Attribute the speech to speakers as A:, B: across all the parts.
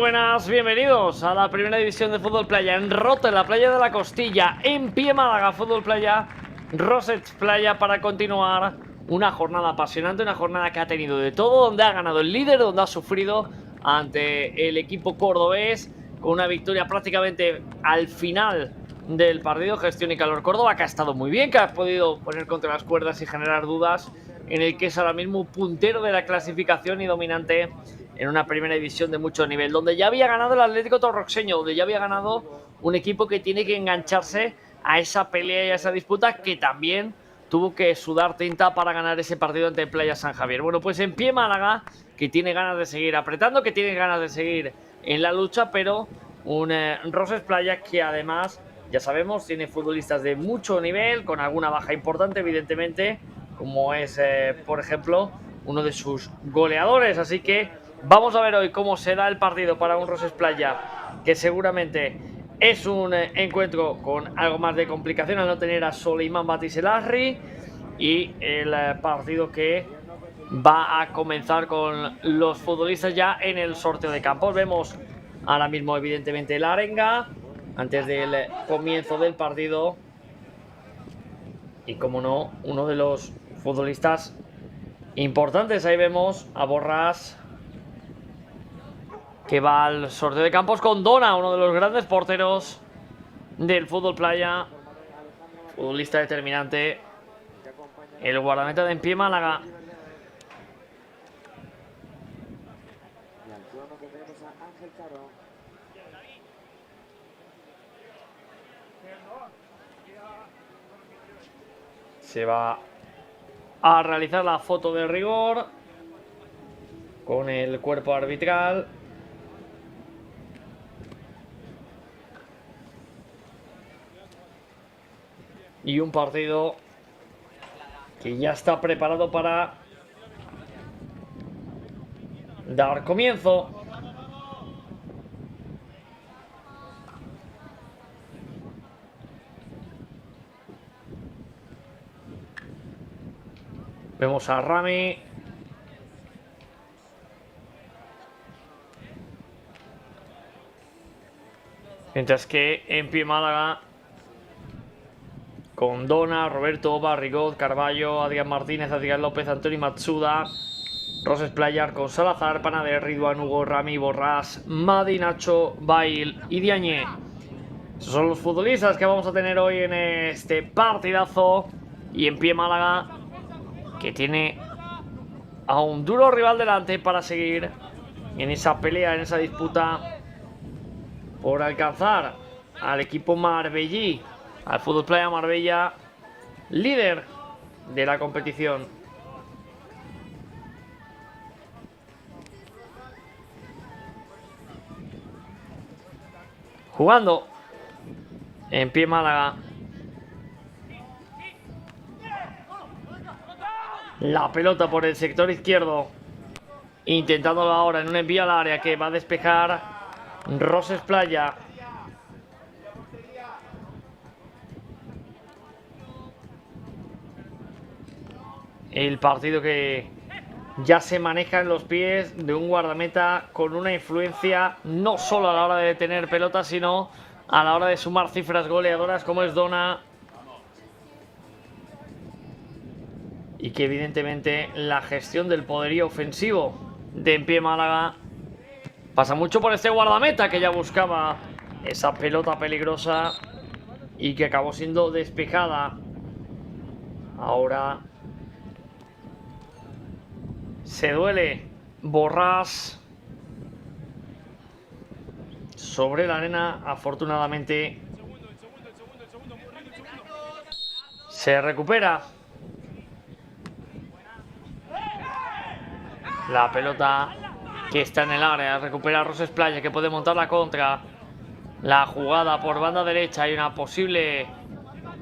A: buenas, bienvenidos a la primera división de fútbol playa en Rota, en la playa de la Costilla, en Pie Málaga, fútbol playa, Rosets Playa, para continuar una jornada apasionante, una jornada que ha tenido de todo, donde ha ganado el líder, donde ha sufrido ante el equipo cordobés, con una victoria prácticamente al final del partido. Gestión y Calor Córdoba, que ha estado muy bien, que ha podido poner contra las cuerdas y generar dudas en el que es ahora mismo puntero de la clasificación y dominante en una primera división de mucho nivel, donde ya había ganado el Atlético Torroxeño, donde ya había ganado un equipo que tiene que engancharse a esa pelea y a esa disputa, que también tuvo que sudar tinta para ganar ese partido ante Playa San Javier. Bueno, pues en Pie Málaga, que tiene ganas de seguir apretando, que tiene ganas de seguir en la lucha, pero un Rosets Playa que además, ya sabemos, tiene futbolistas de mucho nivel, con alguna baja importante, evidentemente, como es, por ejemplo, uno de sus goleadores. Así que vamos a ver hoy cómo será el partido para un Rosets Playa, que seguramente es un encuentro con algo más de complicación al no tener a Soleiman Batiselasri, y el partido que va a comenzar con los futbolistas ya en el sorteo de campos. Vemos ahora mismo evidentemente la arenga antes del comienzo del partido y, como no, uno de los futbolistas importantes. Ahí vemos a Borràs, que va al sorteo de campos con Dona, uno de los grandes porteros del fútbol playa, futbolista determinante, el guardameta de En Pie Málaga. Se va a realizar la foto de rigor con el cuerpo arbitral. Y un partido que ya está preparado para dar comienzo. Vemos a Rami. Mientras que En Pie Málaga, con Dona, Roberto, Oba, Rigot, Carballo, Adrián Martínez, Adrián López, Antoni Matsuda, Rosets Playa con Salazar, Panader, Ridwan, Hugo, Rami, Borràs, Madi, Nacho, Bail y Diagne. Esos son los futbolistas que vamos a tener hoy en este partidazo. Y En Pie Málaga, que tiene a un duro rival delante para seguir en esa pelea, en esa disputa por alcanzar al equipo marbellí, al Fútbol Playa Marbella, líder de la competición. Jugando En Pie Málaga. La pelota por el sector izquierdo, intentándolo ahora en un envío al área que va a despejar Rosets Playa. El partido que ya se maneja en los pies de un guardameta con una influencia no solo a la hora de tener pelota, sino a la hora de sumar cifras goleadoras, como es Dona. Y que evidentemente la gestión del poderío ofensivo de En Pie Málaga pasa mucho por este guardameta, que ya buscaba esa pelota peligrosa y que acabó siendo despejada. Ahora se duele Borràs sobre la arena. Afortunadamente se recupera la pelota, que está en el área. Recupera Rosets Playa, que puede montar la contra. La jugada por banda derecha. Hay una posible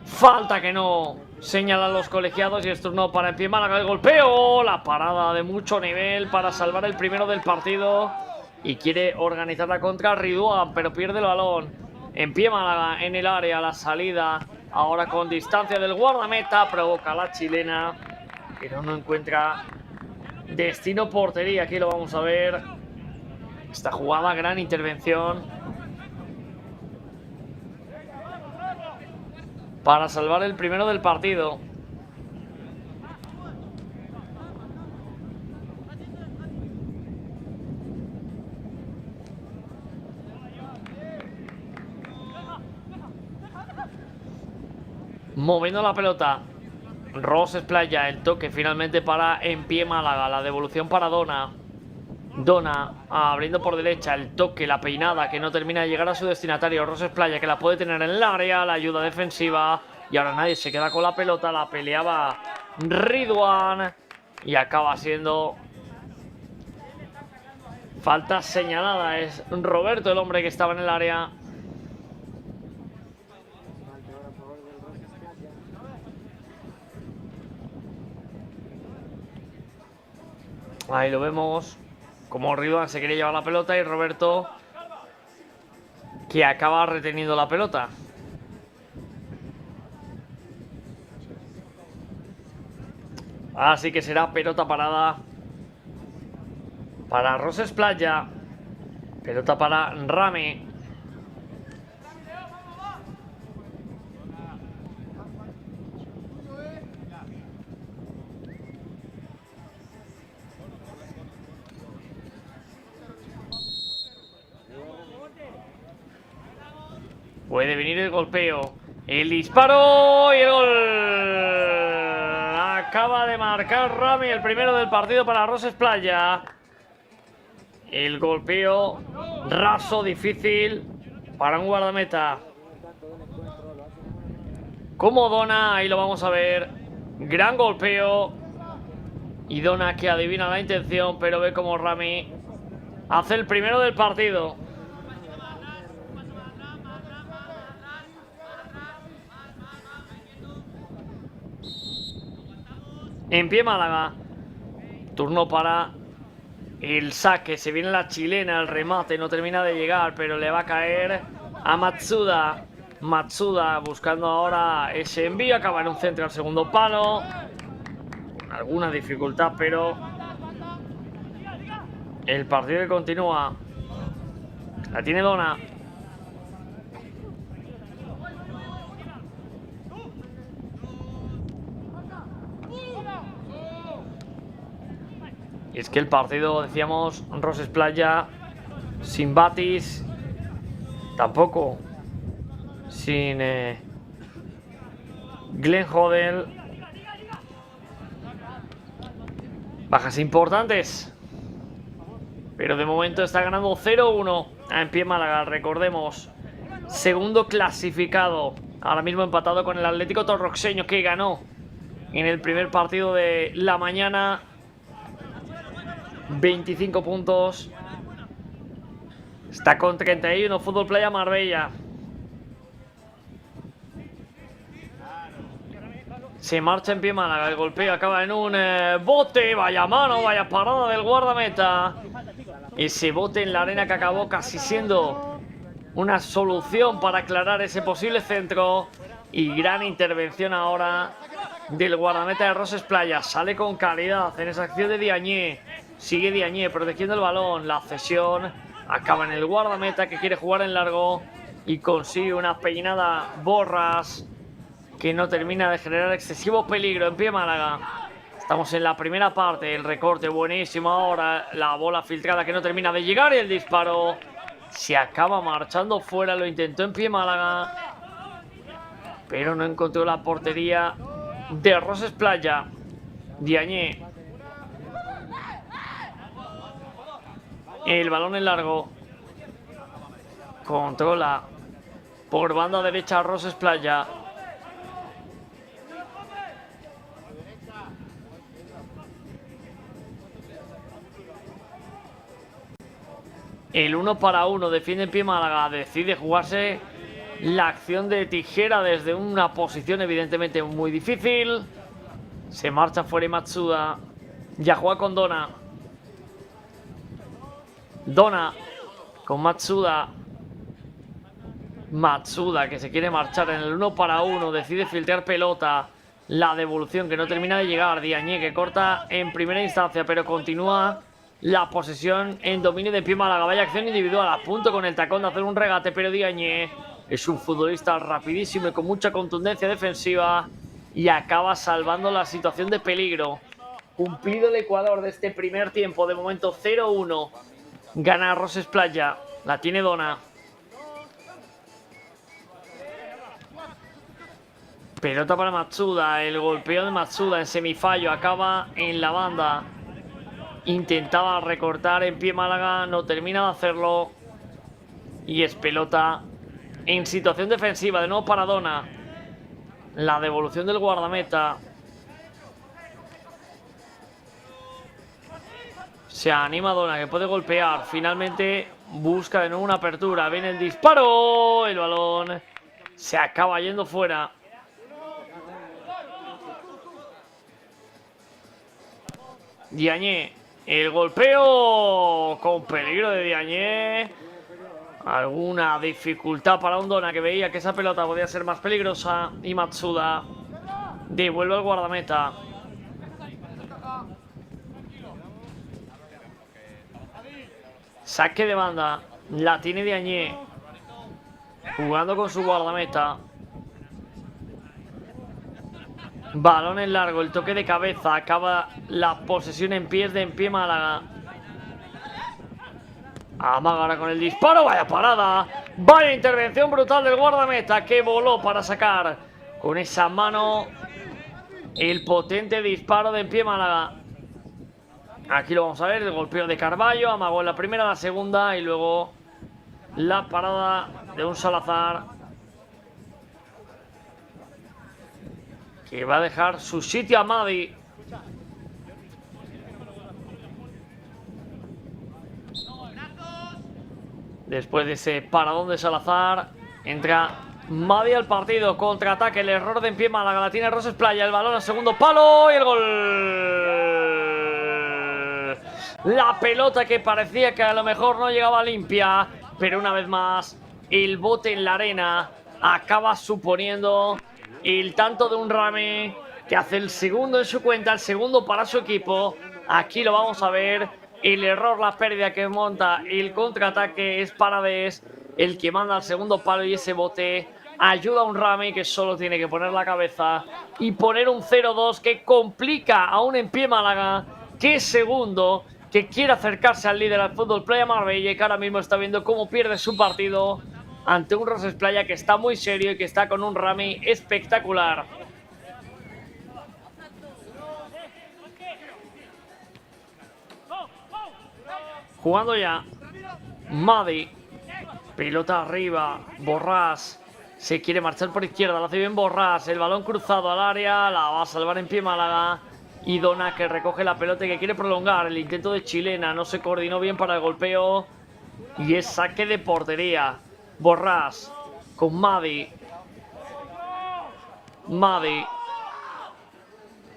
A: falta que no señalan los colegiados, y es turno para En Pie Málaga. El golpeo, la parada de mucho nivel para salvar el primero del partido, y quiere organizar la contra Ridwan, pero pierde el balón. En Pie Málaga en el área, la salida ahora con distancia del guardameta, provoca la chilena, pero no encuentra destino portería. Aquí lo vamos a ver. Esta jugada, gran intervención para salvar el primero del partido. Moviendo la pelota, Roses Playa, el toque finalmente para En Pie Málaga, la devolución para Dona. Dona abriendo por derecha, el toque, la peinada que no termina de llegar a su destinatario. Roses Playa que la puede tener en el área, la ayuda defensiva y ahora nadie se queda con la pelota, la peleaba Ridwan y acaba siendo falta señalada. Es Roberto el hombre que estaba en el área. Ahí lo vemos, como Ridwan se quería llevar la pelota y Roberto que acaba reteniendo la pelota. Así que será pelota parada para Roses Playa. Pelota para Rami. Puede venir el golpeo, el disparo y el gol. Acaba de marcar Rami, el primero del partido para Roses Playa. El golpeo raso, difícil para un guardameta como Dona. Ahí lo vamos a ver. Gran golpeo. Y Dona que adivina la intención, pero ve como Rami hace el primero del partido. En Pie Málaga. Turno para el saque. Se viene la chilena, el remate. No termina de llegar, pero le va a caer a Matsuda. Matsuda buscando ahora ese envío. Acaba en un centro al segundo palo. Alguna dificultad, pero el partido que continúa. La tiene Dona. Y es que el partido, decíamos, Roses Playa sin Batis, tampoco sin Glenn Hodel. Bajas importantes, pero de momento está ganando 0-1 a En Pie Málaga. Recordemos, segundo clasificado, ahora mismo empatado con el Atlético Torroxeño, que ganó en el primer partido de la mañana. 25 puntos. Está con 31 Fútbol Playa Marbella. Se marcha En Pie Málaga. El golpeo acaba en un bote. Vaya mano, vaya parada del guardameta. Ese bote en la arena que acabó casi siendo una solución para aclarar ese posible centro. Y gran intervención ahora del guardameta de Roses Playa. Sale con calidad en esa acción de Diagne. Sigue Diagne protegiendo el balón. La cesión acaba en el guardameta que quiere jugar en largo y consigue una peinada Borras que no termina de generar excesivo peligro. En Pie Málaga. Estamos en la primera parte. El recorte buenísimo ahora. La bola filtrada que no termina de llegar y el disparo se acaba marchando fuera. Lo intentó En Pie Málaga, pero no encontró la portería de Roses Playa. Diagne. El balón en largo. Controla por banda derecha Roses Playa. El 1-1 defiende En Pie Málaga. Decide jugarse la acción de tijera desde una posición evidentemente muy difícil. Se marcha fuera Matsuda. Ya juega con Dona. Dona con Matsuda. Matsuda que se quiere marchar en el 1-1. Decide filtrar pelota. La devolución que no termina de llegar. Diagne que corta en primera instancia, pero continúa la posesión en dominio de pie Málaga. Vaya acción individual, a punto con el tacón de hacer un regate, pero Diagne es un futbolista rapidísimo y con mucha contundencia defensiva y acaba salvando la situación de peligro. Cumplido el Ecuador de este primer tiempo, de momento 0-1. Gana Roses Playa, la tiene Dona. Pelota para Matsuda, el golpeo de Matsuda en semifallo, acaba en la banda. Intentaba recortar en pie Málaga, no termina de hacerlo. Y es pelota en situación defensiva, de nuevo para Dona. La devolución del guardameta. Se anima Dona, que puede golpear. Finalmente busca de nuevo una apertura. Viene el disparo. El balón se acaba yendo fuera. Diagne, el golpeo con peligro de Diagne. Alguna dificultad para un Dona que veía que esa pelota podía ser más peligrosa. Y Matsuda devuelve al guardameta. Saque de banda. La tiene Diagne. Jugando con su guardameta. Balón en largo, el toque de cabeza. Acaba la posesión en pies de en pie Málaga. Amaga ahora con el disparo. Vaya parada. Vaya intervención brutal del guardameta, que voló para sacar con esa mano el potente disparo de en pie Málaga. Aquí lo vamos a ver, el golpeo de Carballo. Amagó en la primera, la segunda y luego la parada de un Salazar, que va a dejar su sitio a Madi. Después de ese paradón de Salazar, entra Madi al partido. Contraataque, el error de en pie Málaga. La tiene Roses Playa, el balón al segundo palo y el gol. La pelota que parecía que a lo mejor no llegaba limpia, pero una vez más el bote en la arena acaba suponiendo el tanto de un Rame, que hace el segundo en su cuenta, el segundo para su equipo. Aquí lo vamos a ver. El error, la pérdida que monta el contraataque es Paradés, el que manda al segundo palo, y ese bote ayuda a un Rame que solo tiene que poner la cabeza y poner un 0-2 que complica aún en pie Málaga, que es segundo, que quiere acercarse al líder al Fútbol Playa Marbella y que ahora mismo está viendo cómo pierde su partido ante un Roses Playa que está muy serio y que está con un Rame espectacular. Jugando ya Madi, pelota arriba, Borrás se quiere marchar por izquierda, lo hace bien Borrás, el balón cruzado al área, la va a salvar en pie Málaga. Y Dona, que recoge la pelota y que quiere prolongar. El intento de Chilena no se coordinó bien para el golpeo y es saque de portería. Borrás con Madi. Madi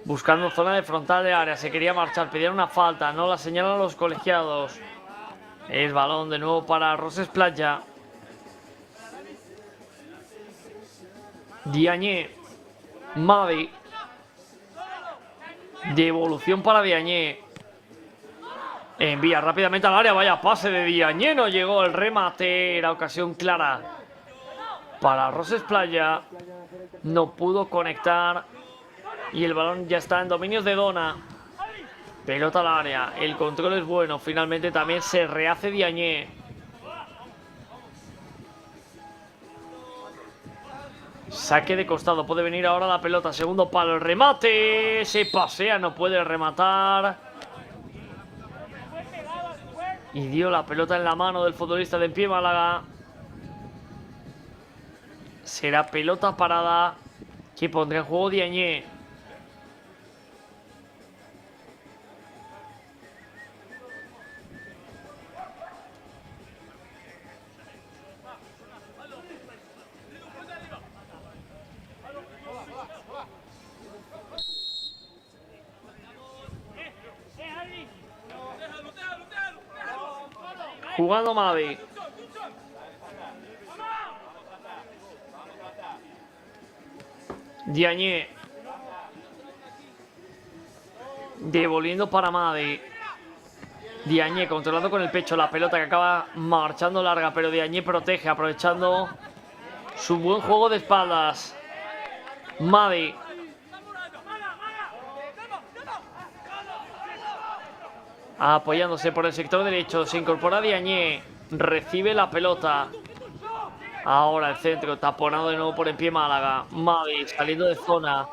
A: buscando zona de frontal de área, se quería marchar, pedían una falta, no la señalan los colegiados. El balón de nuevo para Roses Playa. Diagne, Madi. Devolución para Diagne. Envía rápidamente al área, vaya pase de Diagne, no llegó el remate, era ocasión clara para Roses Playa. No pudo conectar y el balón ya está en dominios de Dona. Pelota al área, el control es bueno, finalmente también se rehace Diagne. Saque de costado, puede venir ahora la pelota, segundo palo, el remate, se pasea, no puede rematar. Y dio la pelota en la mano del futbolista de en pie Málaga. Será pelota parada que pondrá en juego Diagne. Jugando Madi. Diagne. Devolviendo para Madi. Diagne controlando con el pecho la pelota que acaba marchando larga, pero Diagne protege aprovechando su buen juego de espaldas. Madi. Apoyándose por el sector derecho, se incorpora Diagne, recibe la pelota. Ahora el centro, taponado de nuevo por en pie Málaga. Madi saliendo de zona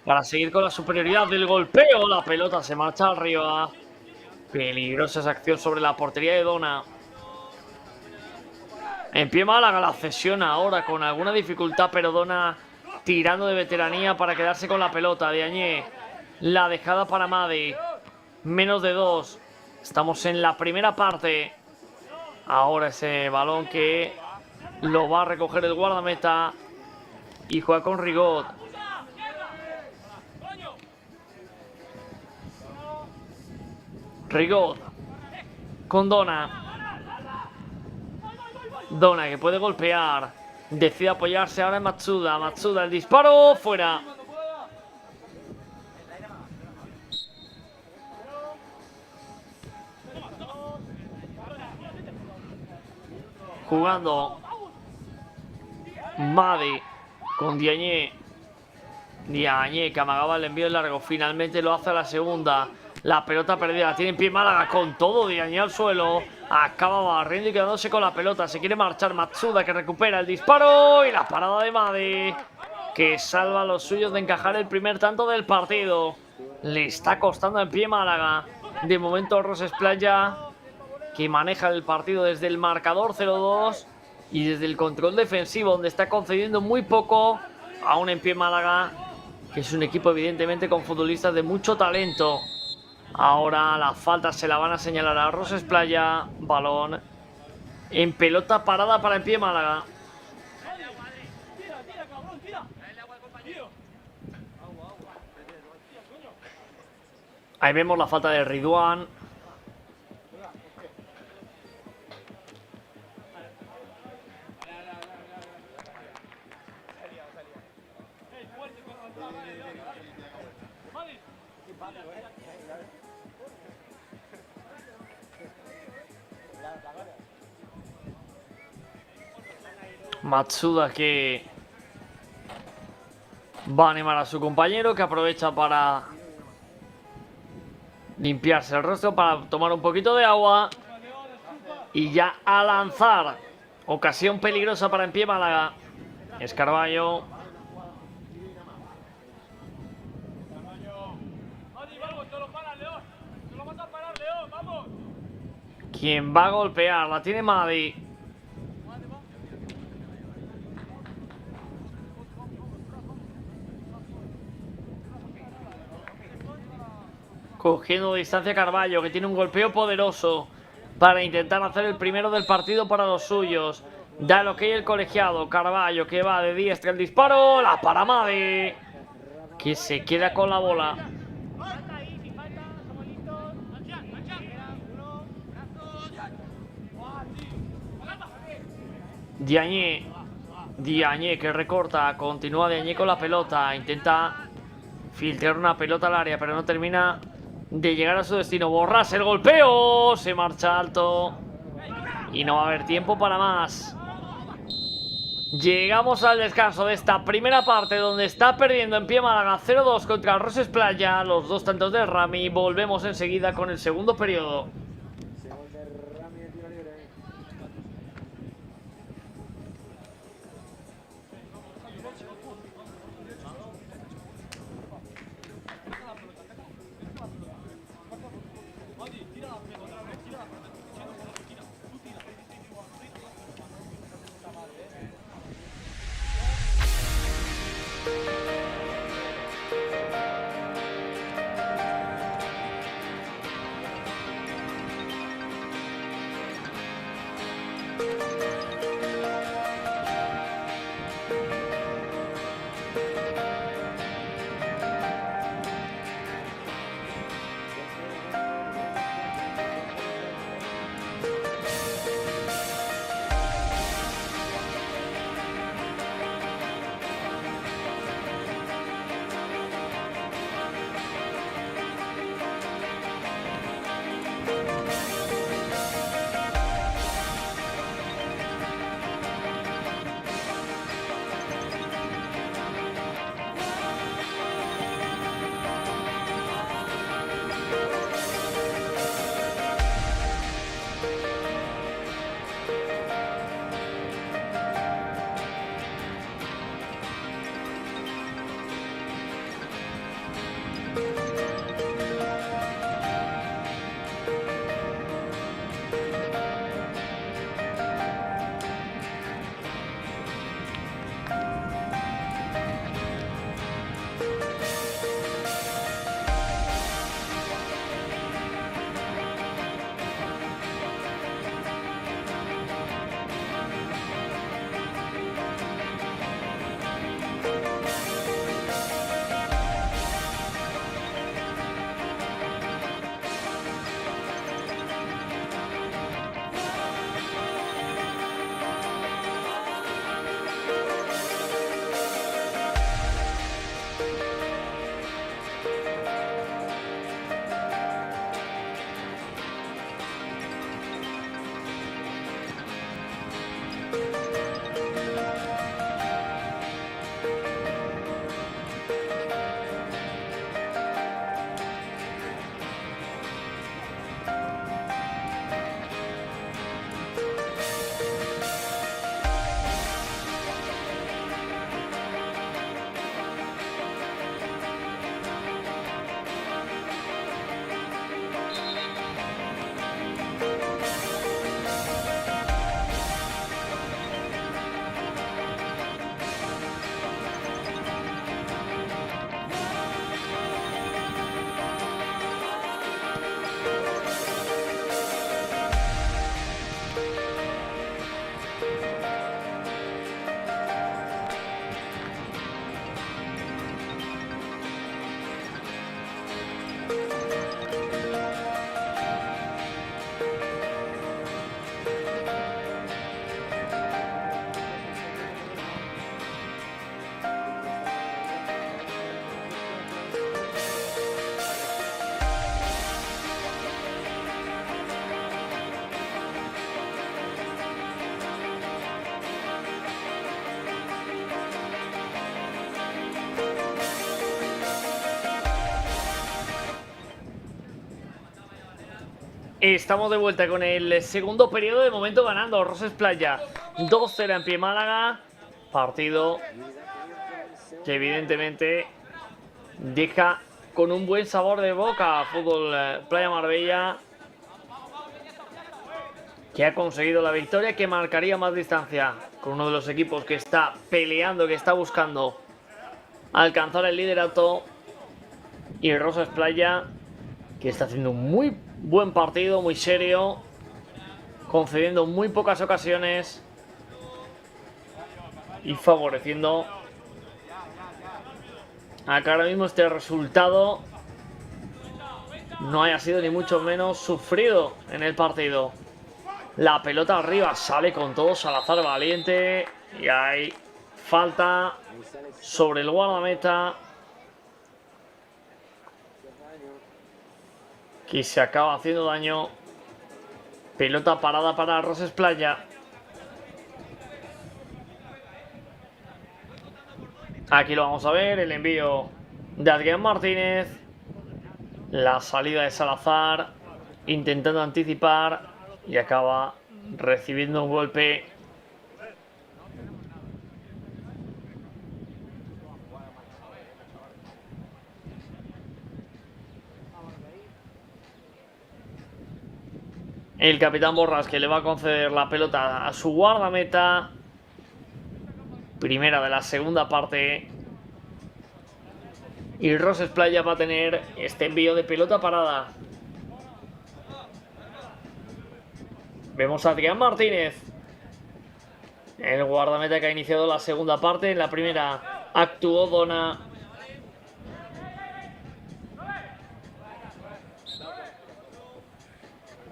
A: para seguir con la superioridad del golpeo. La pelota se marcha arriba. Peligrosa esa acción sobre la portería de Dona. En pie Málaga, la cesión ahora con alguna dificultad, pero Dona tirando de veteranía para quedarse con la pelota. Diagne, la dejada para Madi. Menos de 2. Estamos en la primera parte. Ahora ese balón que lo va a recoger el guardameta y juega con Rigot. Rigot con Dona. Dona que puede golpear. Decide apoyarse ahora en Matsuda. Matsuda, el disparo fuera. Jugando Madi con Diagne. Diagne que amagaba el envío largo. Finalmente lo hace a la segunda. La pelota perdida. Tiene en pie Málaga con todo. Diagne al suelo. Acaba barriendo y quedándose con la pelota. Se quiere marchar Matsuda que recupera el disparo. Y la parada de Madi que salva a los suyos de encajar el primer tanto del partido. Le está costando en pie Málaga. De momento Roses Playa que maneja el partido desde el marcador 0-2 y desde el control defensivo, donde está concediendo muy poco a un en pie Málaga, que es un equipo evidentemente con futbolistas de mucho talento. Ahora la falta se la van a señalar a Roses Playa. Balón en pelota parada para en pie Málaga. Ahí vemos la falta de Ridwan. Matsuda que va a animar a su compañero, que aprovecha para limpiarse el rostro, para tomar un poquito de agua y ya a lanzar. Ocasión peligrosa para en pie Málaga. Es Carballo. Quien va a golpear, la tiene Madi. Cogiendo distancia Carballo, que tiene un golpeo poderoso para intentar hacer el primero del partido para los suyos. Da el ok el colegiado. Carballo que va de diestra el disparo. La para Madi, que se queda con la bola. Diagne que recorta. Continúa Diagne con la pelota. Intenta filtrar una pelota al área, pero no termina de llegar a su destino. Borras el golpeo. Se marcha alto y no va a haber tiempo para más. Llegamos al descanso de esta primera parte, donde está perdiendo en pie Málaga 0-2 contra Roses Playa. Los dos tantos de Rami. Volvemos enseguida con el segundo periodo. Estamos de vuelta con el segundo periodo, de momento ganando Roses Playa 2-0 en Pie Málaga. Partido que evidentemente deja con un buen sabor de boca Fútbol Playa Marbella, que ha conseguido la victoria, que marcaría más distancia con uno de los equipos que está peleando, que está buscando alcanzar el liderato, y Roses Playa, que está haciendo un muy buen partido, muy serio, concediendo muy pocas ocasiones y favoreciendo a que ahora mismo este resultado no haya sido ni mucho menos sufrido en el partido. La pelota arriba, sale con todo Salazar valiente y hay falta sobre el guardameta, que se acaba haciendo daño. Pelota parada para Roses Playa. Aquí lo vamos a ver, el envío de Adrián Martínez, la salida de Salazar intentando anticipar y acaba recibiendo un golpe. El capitán Borras, que le va a conceder la pelota a su guardameta. Primera de la segunda parte. Y Roses Playa va a tener este envío de pelota parada. Vemos a Adrián Martínez, el guardameta que ha iniciado la segunda parte. En la primera actuó Dona.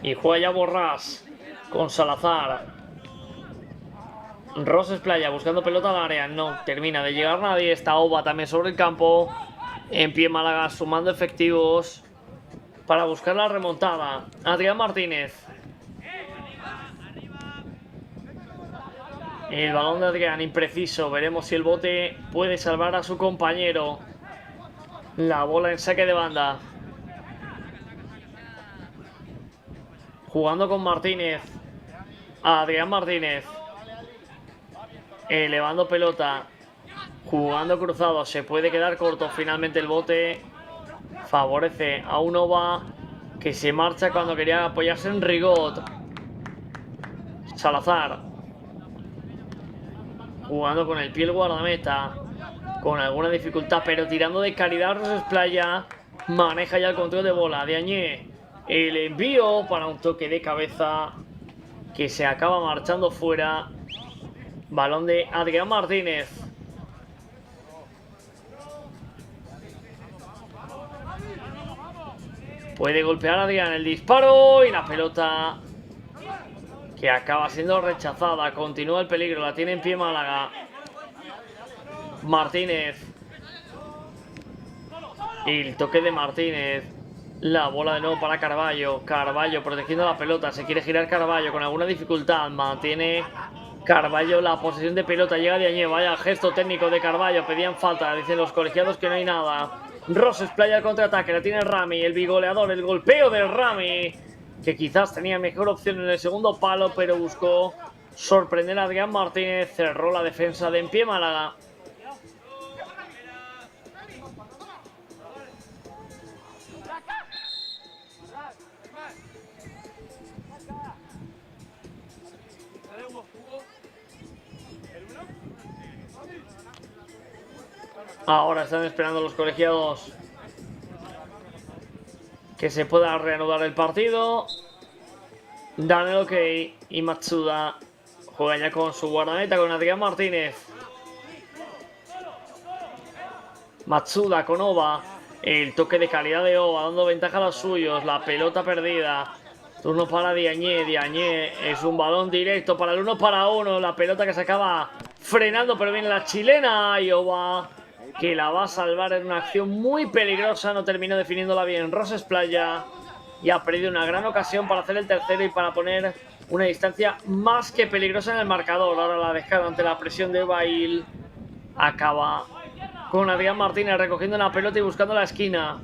A: Y juega ya Borrás con Salazar. Roses Playa buscando pelota al área. No termina de llegar nadie. Está Oba también sobre el campo. En Pie Málaga sumando efectivos para buscar la remontada. Adrián Martínez. El balón de Adrián impreciso. Veremos si el bote puede salvar a su compañero. La bola en saque de banda. Jugando con Martínez. Adrián Martínez. Elevando pelota. Jugando cruzado. Se puede quedar corto. Finalmente el bote favorece a un Oba que se marcha cuando quería apoyarse en Rigot. Salazar. Jugando con el pie el guardameta. Con alguna dificultad, pero tirando de calidad. Roses Playa maneja ya el control de bola. Diagne. El envío para un toque de cabeza que se acaba marchando fuera. Balón de Adrián Martínez. Puede golpear a Adrián, el disparo y la pelota que acaba siendo rechazada. Continúa el peligro, la tiene en Pie Málaga. Martínez. Y el toque de Martínez. La bola de nuevo para Carballo. Carballo protegiendo la pelota. Se quiere girar Carballo con alguna dificultad. Mantiene Carballo la posesión de pelota. Llega Diagne. Vaya gesto técnico de Carballo. Pedían falta. Dicen los colegiados que no hay nada. Roses Playa al contraataque. La tiene Rami. El bigoleador. El golpeo de Rami, que quizás tenía mejor opción en el segundo palo, pero buscó sorprender a Adrián Martínez. Cerró la defensa de En Pie Málaga. Ahora están esperando los colegiados que se pueda reanudar el partido. Dan el ok y Matsuda juega ya con su guardameta, con Adrián Martínez. Matsuda con Oba. El toque de calidad de Oba, dando ventaja a los suyos. La pelota perdida. Turno para Diagne. Diagne es un balón directo para el 1-1. La pelota que se acaba frenando, pero viene la chilena. Y Oba, que la va a salvar en una acción muy peligrosa. No terminó definiéndola bien Roses Playa. Y ha perdido una gran ocasión para hacer el tercero y para poner una distancia más que peligrosa en el marcador. Ahora la descarga ante la presión de Bail. Acaba con Adrián Martínez recogiendo la pelota y buscando la esquina.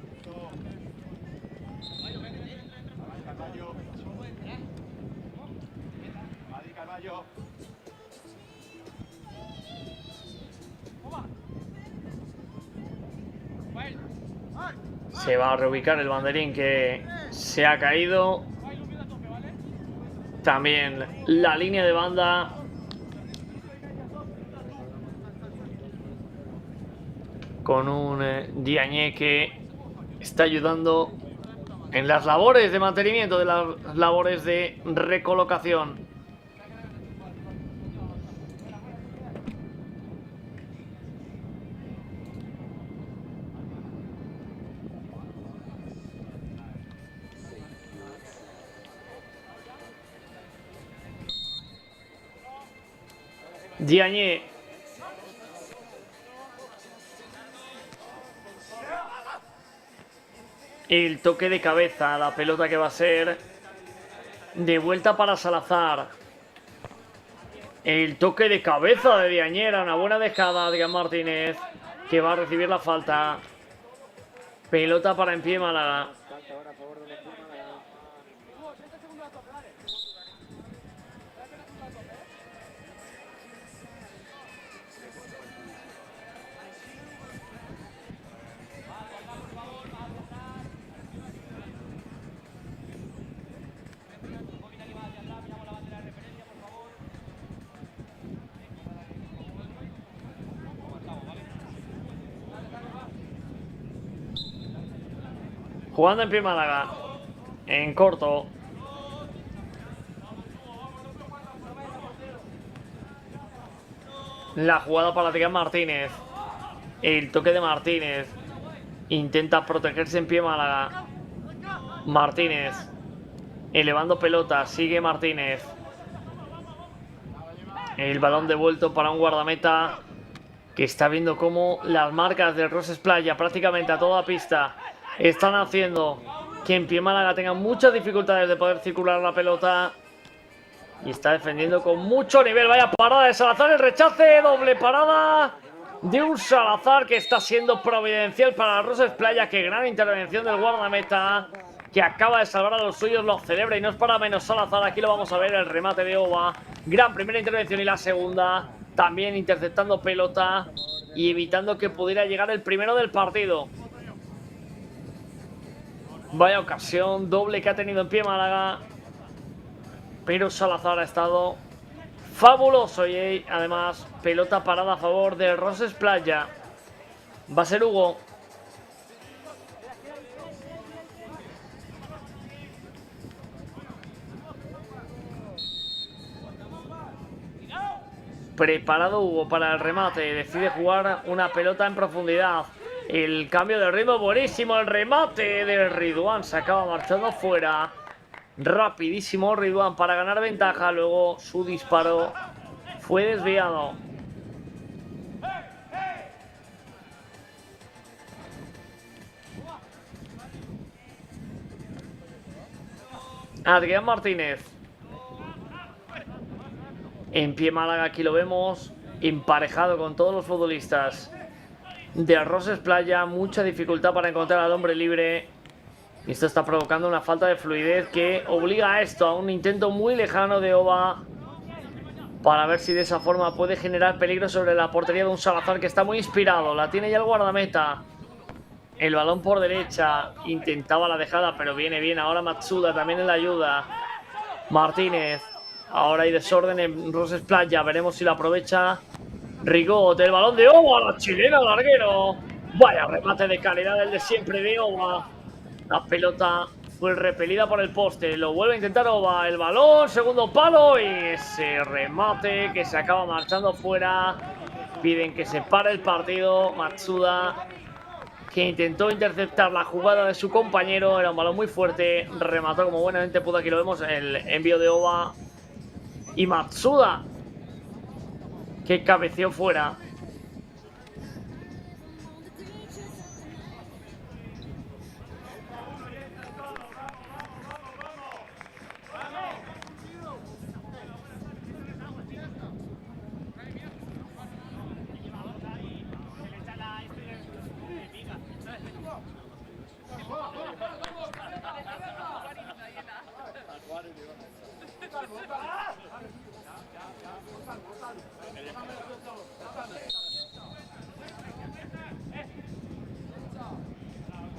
A: Se va a reubicar el banderín que se ha caído. También la línea de banda. Con un Diagne que está ayudando en las labores de mantenimiento, de las labores de recolocación. Diagne. El toque de cabeza, la pelota que va a ser de vuelta para Salazar. El toque de cabeza de Diañera, una buena dejada de Adrián Martínez, que va a recibir la falta. Pelota para en pie Málaga. Jugando en pie Málaga. En corto. La jugada para Adrián Martínez. El toque de Martínez. Intenta protegerse en pie Málaga. Martínez. Elevando pelota. Sigue Martínez. El balón devuelto para un guardameta que está viendo cómo las marcas del Roses Playa prácticamente a toda pista están haciendo que en pie Málaga tenga muchas dificultades de poder circular la pelota. Y está defendiendo con mucho nivel. Vaya parada de Salazar, el rechace, doble parada de un Salazar que está siendo providencial para Roses Playa. Qué gran intervención del guardameta, que acaba de salvar a los suyos, lo celebra y no es para menos Salazar. Aquí lo vamos a ver, el remate de Oba. Gran primera intervención y la segunda. También interceptando pelota y evitando que pudiera llegar el primero del partido. Vaya ocasión doble que ha tenido en pie Málaga. Pero Salazar ha estado fabuloso y además pelota parada a favor de Roses Playa. Va a ser Hugo. Preparado Hugo para el remate. Decide jugar una pelota en profundidad. El cambio de ritmo buenísimo. El remate de Ridwan se acaba marchando fuera. Rapidísimo Ridwan para ganar ventaja. Luego su disparo fue desviado. Adrián Martínez. En pie Málaga, aquí lo vemos emparejado con todos los futbolistas de Roses Playa. Mucha dificultad para encontrar al hombre libre. Esto está provocando una falta de fluidez que obliga a esto, a un intento muy lejano de Oba, para ver si de esa forma puede generar peligro sobre la portería de un Salazar que está muy inspirado. La tiene ya el guardameta. El balón por derecha. Intentaba la dejada, pero viene bien ahora Matsuda también en la ayuda. Martínez. Ahora hay desorden en Roses Playa. Veremos si la aprovecha Rigot. El balón de Oba, la chilena, larguero. Vaya remate de calidad el de siempre de Oba. La pelota fue repelida por el poste. Lo vuelve a intentar Oba. El balón, segundo palo. Y ese remate que se acaba marchando fuera. Piden que se pare el partido. Matsuda, que intentó interceptar la jugada de su compañero. Era un balón muy fuerte. Remató como buenamente pudo. Aquí lo vemos, el envío de Oba. Y Matsuda, que cabeceó fuera.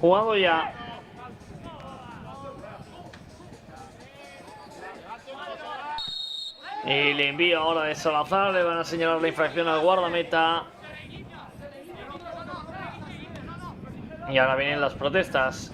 A: Jugando ya. El envío ahora de Salazar. Le van a señalar la infracción al guardameta. Y ahora vienen las protestas.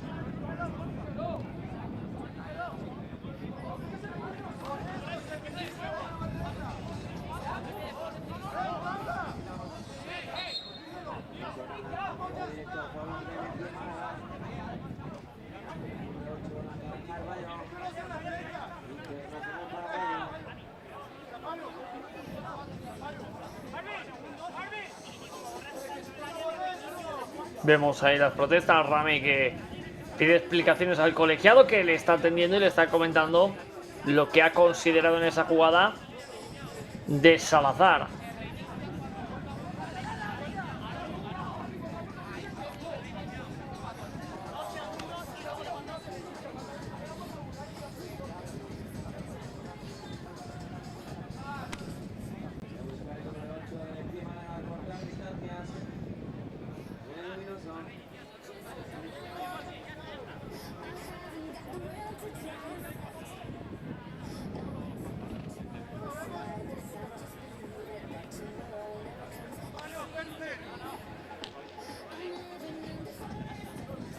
A: Vemos ahí las protestas. Rami que pide explicaciones al colegiado, que le está atendiendo y le está comentando lo que ha considerado en esa jugada de Salazar.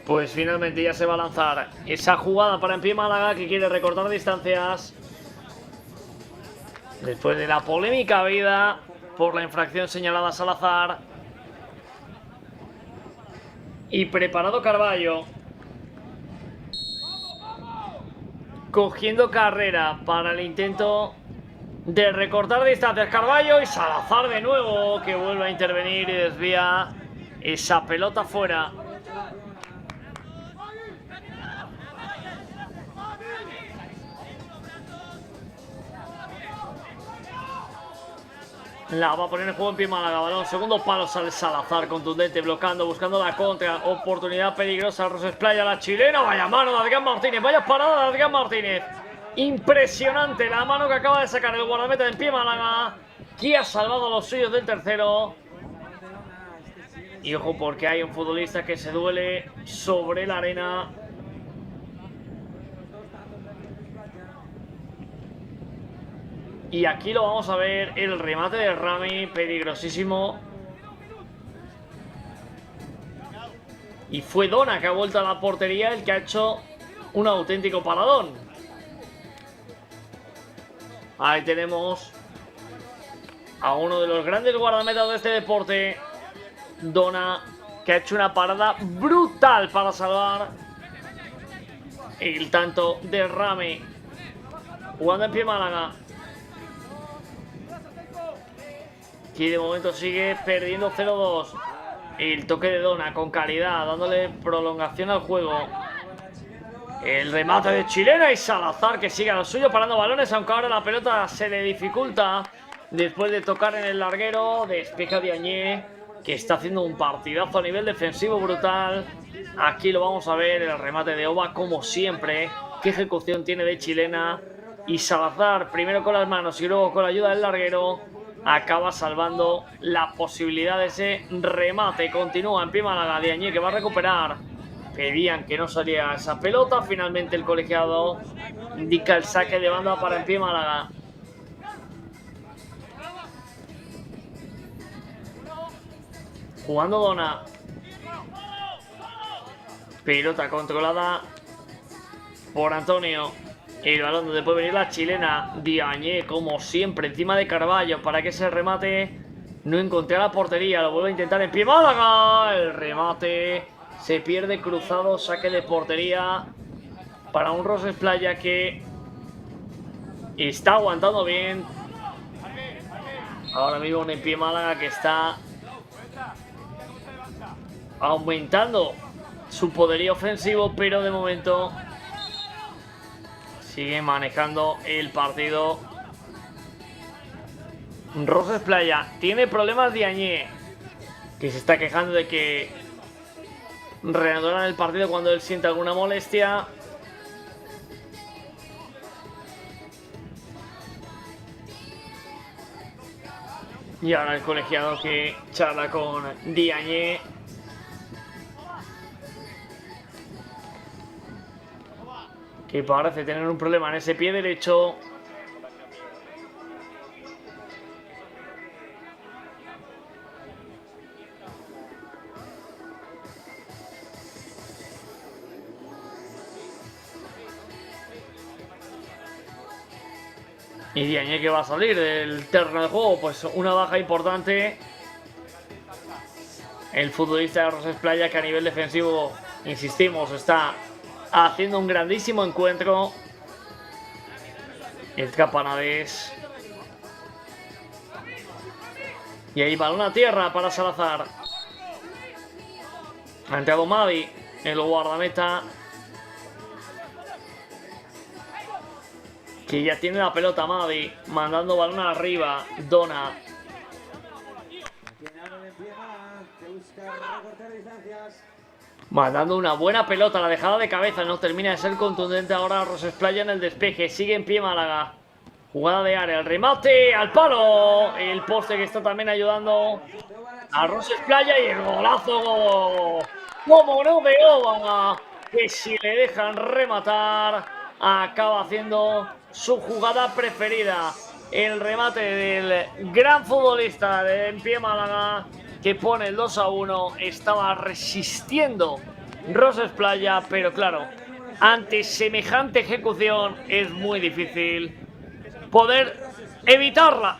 A: Pues finalmente ya se va a lanzar esa jugada para En Pie Málaga, que quiere recortar distancias. Después de la polémica habida por la infracción señalada a Salazar. Y preparado Carballo. Cogiendo carrera para el intento de recortar distancias. Carballo y Salazar de nuevo, que vuelve a intervenir y desvía esa pelota fuera. La va a poner en juego En Pie Málaga. Balón, segundo palo, sale Salazar, contundente, bloqueando, buscando la contra. Oportunidad peligrosa. Roses Playa, la chilena. Vaya mano de Adrián Martínez. Vaya parada de Adrián Martínez. Impresionante la mano que acaba de sacar el guardameta de En Pie Málaga, que ha salvado a los suyos del tercero. Y ojo, porque hay un futbolista que se duele sobre la arena. Y aquí lo vamos a ver, el remate de Rami, peligrosísimo. Y fue Dona, que ha vuelto a la portería, el que ha hecho un auténtico paradón. Ahí tenemos a uno de los grandes guardametas de este deporte, Dona, que ha hecho una parada brutal para salvar el tanto de Rami. Jugando En Pie Málaga, que de momento sigue perdiendo 0-2. El toque de Dona con calidad, dándole prolongación al juego. El remate de chilena y Salazar, que sigue a lo suyo parando balones, aunque ahora la pelota se le dificulta después de tocar en el larguero. Despeja Diagne, que está haciendo un partidazo a nivel defensivo brutal. Aquí lo vamos a ver, el remate de Oba, como siempre. Qué ejecución tiene de chilena. Y Salazar, primero con las manos y luego con la ayuda del larguero, acaba salvando la posibilidad de ese remate. Continúa En Pie Málaga. Diagne, que va a recuperar. Pedían que no salía esa pelota. Finalmente el colegiado indica el saque de banda para En Pie Málaga. Jugando Dona. Pelota controlada por Antonio. El balón donde puede venir la chilena. Diagne, como siempre, encima de Carballo para que ese remate no encontré la portería. Lo vuelve a intentar En Pie Málaga. El remate se pierde cruzado. Saque de portería para un Roses Playa que está aguantando bien. Ahora mismo un En Pie Málaga que está aumentando su poderío ofensivo, pero de momento sigue manejando el partido Roses Playa. Tiene problemas Diagne, que se está quejando de que reanudarán el partido cuando él sienta alguna molestia. Y ahora el colegiado que charla con Diagne. Que parece tener un problema en ese pie derecho. Y Diagne que va a salir del terreno de juego, pues una baja importante. El futbolista de Roses Playa, que a nivel defensivo, insistimos, está haciendo un grandísimo encuentro. El Capanades. Y ahí balón a tierra para Salazar. Ha entrado Mavi, el guardameta, que ya tiene la pelota. Mavi mandando balón arriba. Dona. Mandando una buena pelota. La dejada de cabeza no termina de ser contundente. Ahora Roses Playa en el despeje. Sigue en pie Málaga. Jugada de área. El remate al palo. El poste que está también ayudando a Roses Playa. Y el golazo. Como no de Oba. Que si le dejan rematar, acaba haciendo su jugada preferida. El remate del gran futbolista de En Pie Málaga, que pone el 2-1. Estaba resistiendo Roses Playa, pero claro, ante semejante ejecución es muy difícil poder evitarla.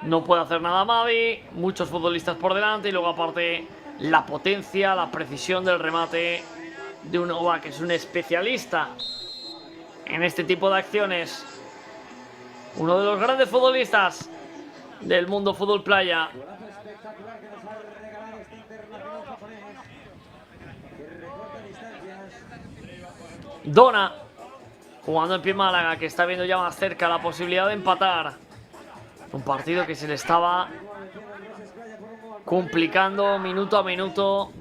A: No puede hacer nada Mavi, muchos futbolistas por delante y luego aparte la potencia, la precisión del remate de un Oba, que es un especialista en este tipo de acciones. Uno de los grandes futbolistas del mundo fútbol playa. Dona, jugando en pie Málaga, que está viendo ya más cerca la posibilidad de empatar. Un partido que se le estaba complicando minuto a minuto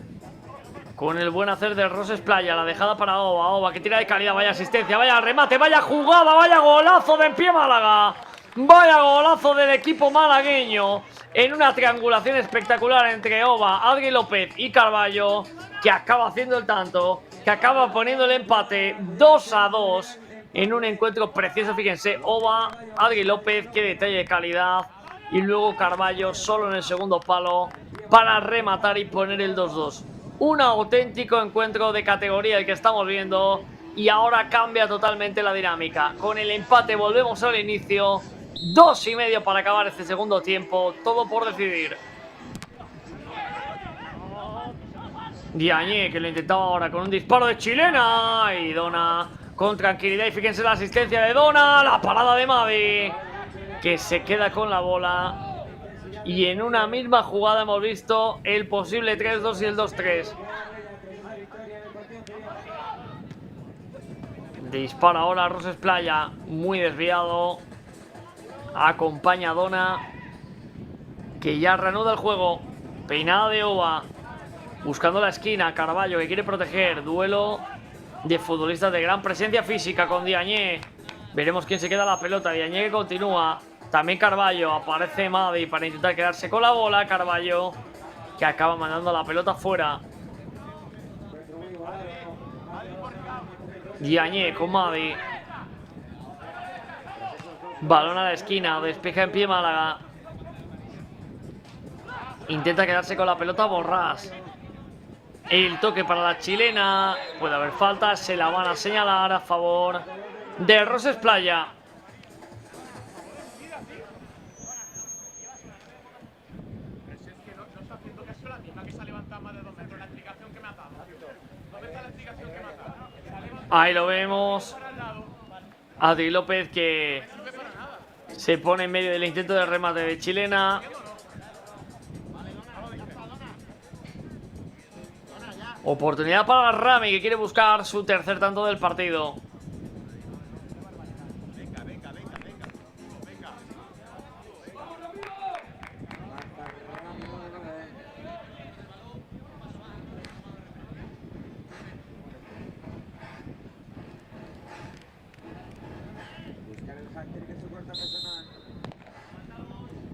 A: con el buen hacer de Roses Playa. La dejada para Oba. Oba que tira de calidad. Vaya asistencia, vaya remate, vaya jugada, vaya golazo de En Pie Málaga. Vaya golazo del equipo malagueño en una triangulación espectacular entre Oba, Adri López y Carballo, que acaba haciendo el tanto, que acaba poniendo el empate 2-2 en un encuentro precioso. Fíjense, Oba, Adri López, qué detalle de calidad. Y luego Carballo solo en el segundo palo para rematar y poner el 2-2. Un auténtico encuentro de categoría el que estamos viendo. Y ahora cambia totalmente la dinámica. Con el empate volvemos al inicio. 2,5 para acabar este segundo tiempo. Todo por decidir. Diagne, que lo intentaba ahora con un disparo de chilena. Y Dona con tranquilidad. Y fíjense la asistencia de Dona. La parada de Mavi, que se queda con la bola. Y en una misma jugada hemos visto el posible 3-2 y el 2-3. Dispara ahora Roses Playa, muy desviado. Acompaña a Dona, que ya reanuda el juego. Peinada de Oba, buscando la esquina. Carballo, que quiere proteger. Duelo de futbolistas de gran presencia física con Diagne. Veremos quién se queda la pelota. Diagne que continúa. También Carballo. Aparece Mavi para intentar quedarse con la bola. Carballo, que acaba mandando la pelota fuera. Diagne con Mavi. Balón a la esquina. Despeja En Pie Málaga. Intenta quedarse con la pelota Borrás. El toque para la chilena. Puede haber falta. Se la van a señalar a favor de Roses Playa. Ahí lo vemos. Adri López, que se pone en medio del intento de remate de chilena. Oportunidad para Rami, que quiere buscar su tercer tanto del partido.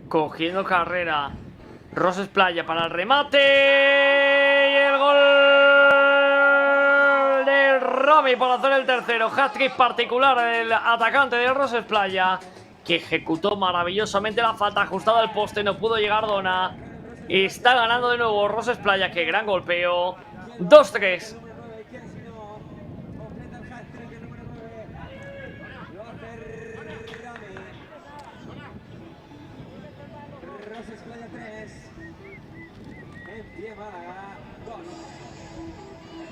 A: cogiendo carrera. Roses Playa para el remate. Y el gol del Rami para hacer el tercero. Hat-trick particular del atacante de Roses Playa, que ejecutó maravillosamente la falta ajustada al poste. No pudo llegar Dona. Está ganando de nuevo Roses Playa. Qué gran golpeo. 2-3.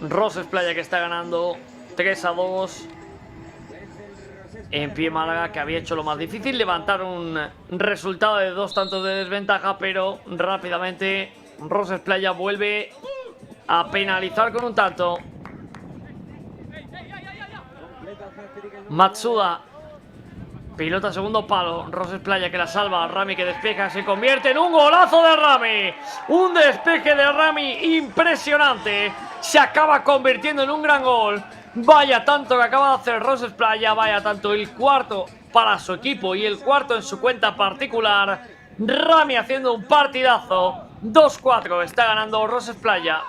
A: Roses Playa que está ganando 3-2 en pie Málaga, que había hecho lo más difícil, levantar un resultado de 2 tantos de desventaja, pero rápidamente Roses Playa vuelve a penalizar con un tanto. Matsuda, pilota segundo palo. Roses Playa que la salva. Rami que despeja, se convierte en un golazo de Rami. Un despeje de Rami impresionante. Se acaba convirtiendo en un gran gol. Vaya tanto que acaba de hacer Roses Playa. Vaya tanto, el cuarto para su equipo y el cuarto en su cuenta particular. Rami haciendo un partidazo. 2-4 está ganando Roses Playa.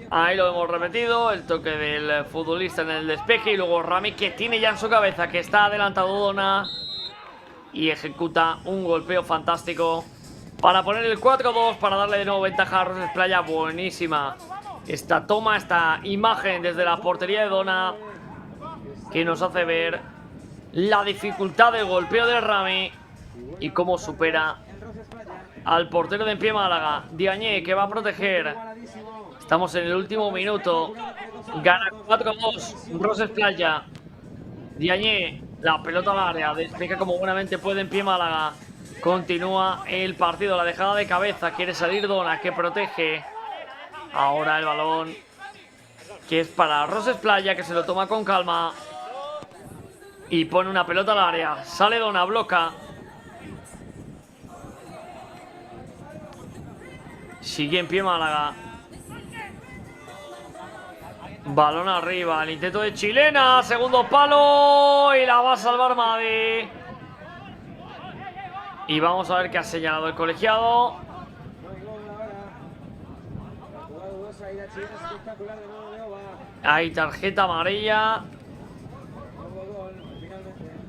A: Ahí lo hemos repetido, el toque del futbolista en el despeje y luego Rami que tiene ya en su cabeza que está adelantado Dona y ejecuta un golpeo fantástico para poner el 4-2, para darle de nuevo ventaja a Roses Playa. Buenísima esta toma, esta imagen desde la portería de Dona, que nos hace ver la dificultad del golpeo de Rami y cómo supera al portero de En Pie Málaga. Diagne que va a proteger. Estamos en el último minuto. Gana 4-2 Roses Playa. Diagne, la pelota al área, despeja como buenamente puede En Pie Málaga. Continúa el partido, la dejada de cabeza. Quiere salir Dona, que protege. Ahora el balón, que es para Roses Playa, que se lo toma con calma y pone una pelota al área. Sale Dona, bloca. Sigue En Pie Málaga. Balón arriba, el intento de chilena, segundo palo y la va a salvar Madi. Y vamos a ver qué ha señalado el colegiado. Hay tarjeta amarilla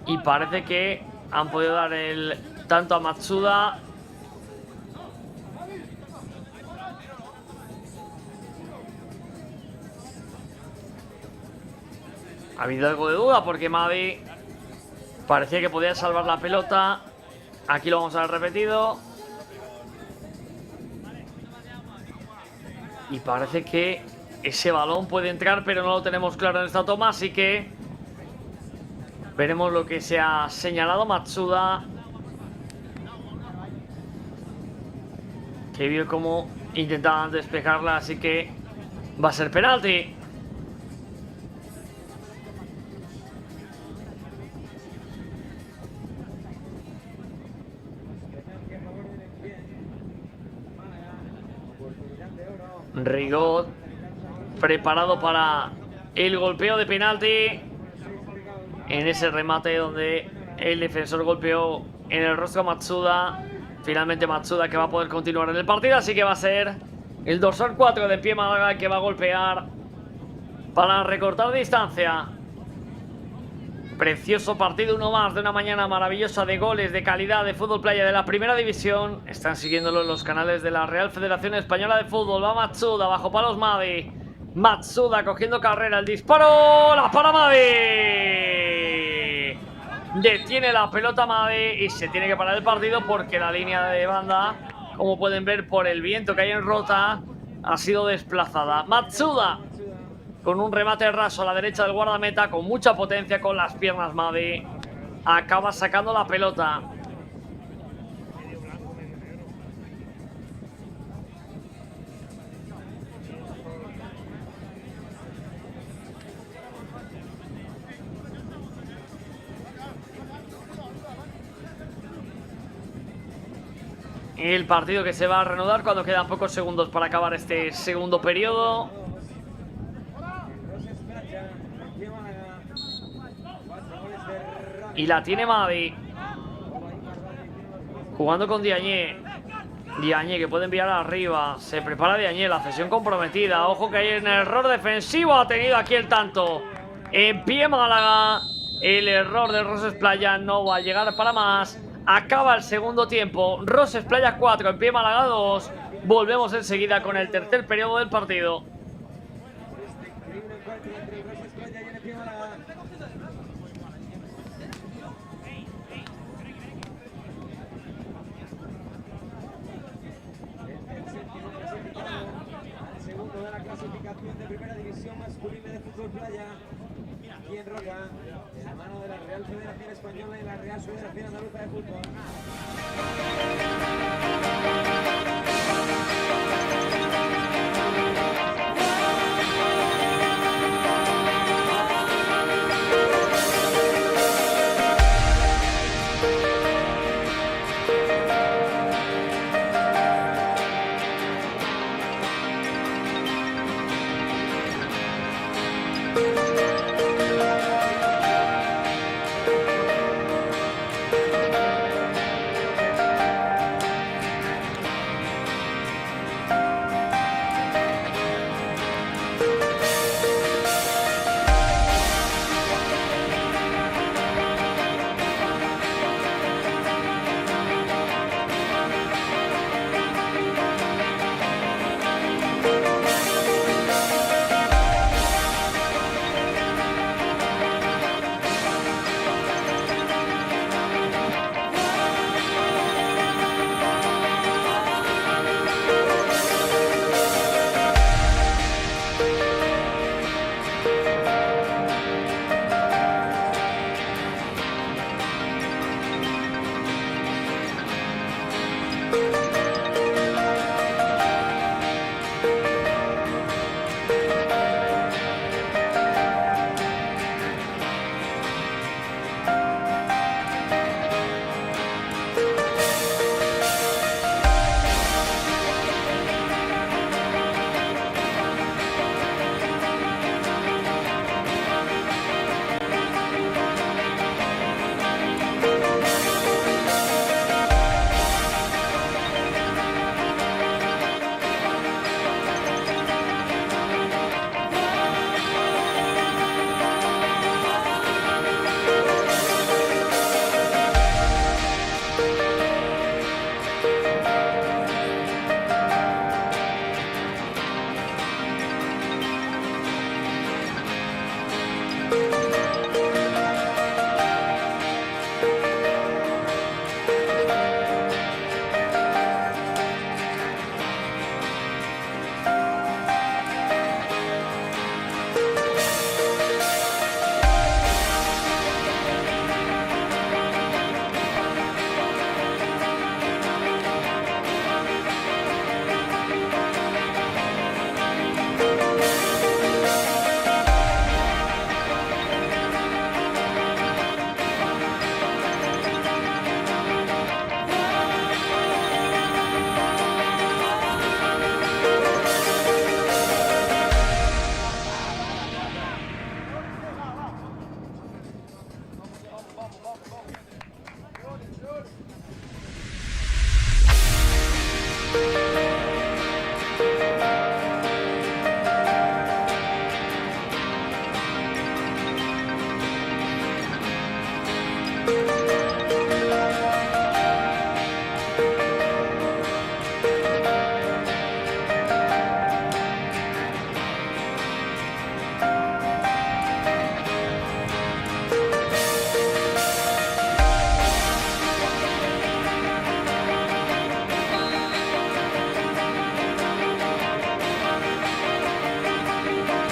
A: y parece que han podido dar el tanto a Matsuda. Ha habido algo de duda porque Madi parecía que podía salvar la pelota. Aquí lo vamos a ver repetido. Y parece que ese balón puede entrar, pero no lo tenemos claro en esta toma, así que veremos lo que se ha señalado. Matsuda, que vio cómo intentaban despejarla, así que va a ser penalti. Rigot preparado para el golpeo de penalti en ese remate donde el defensor golpeó en el rostro a Matsuda. Finalmente Matsuda, que va a poder continuar en el partido, así que va a ser el dorsal 4 de En Pie Málaga el que va a golpear para recortar distancia. Precioso partido, uno más de una mañana maravillosa de goles de calidad de fútbol playa de la primera división. Están siguiéndolo en los canales de la Real Federación Española de Fútbol. Va Matsuda, bajo palos Madi. Matsuda cogiendo carrera, el disparo, la para Madi. Detiene la pelota Madi y se tiene que parar el partido porque la línea de banda, como pueden ver por el viento que hay en Rota, ha sido desplazada. Matsuda con un remate raso a la derecha del guardameta, con mucha potencia con las piernas Madi. Acaba sacando la pelota. el partido que se va a reanudar cuando quedan pocos segundos para acabar este segundo periodo. Y la tiene Madi. Jugando con Diagne. Diagne que puede enviar arriba. Se prepara Diagne, la cesión comprometida. Ojo que hay un error defensivo. Ha tenido aquí el tanto. En pie Málaga. El error de Roses Playa no va a llegar para más. Acaba el segundo tiempo. Roses Playa 4, en pie Málaga 2. Volvemos enseguida con el tercer periodo del partido.
B: Segundo de la clasificación de primera división masculina de fútbol playa. Aquí en Roca, de la mano de la Real Federación Española y la Real Federación Andaluza de Fútbol.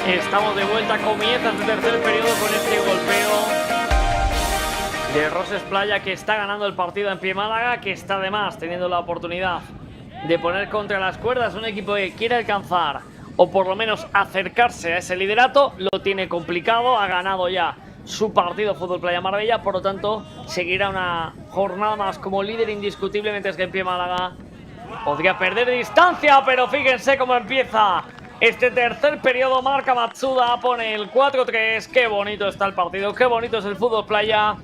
A: Estamos de vuelta, comienza este tercer periodo con este golpeo de Roses Playa, que está ganando el partido en pie Málaga, que está además teniendo la oportunidad de poner contra las cuerdas un equipo que quiere alcanzar o por lo menos acercarse a ese liderato. Lo tiene complicado, ha ganado ya su partido Fútbol Playa Marbella, por lo tanto seguirá una jornada más como líder indiscutiblemente, es que en pie Málaga Podría perder distancia, pero fíjense cómo empieza este tercer periodo. Marca Matsuda, pone el 4-3. Qué bonito está el partido, qué bonito es el fútbol playa.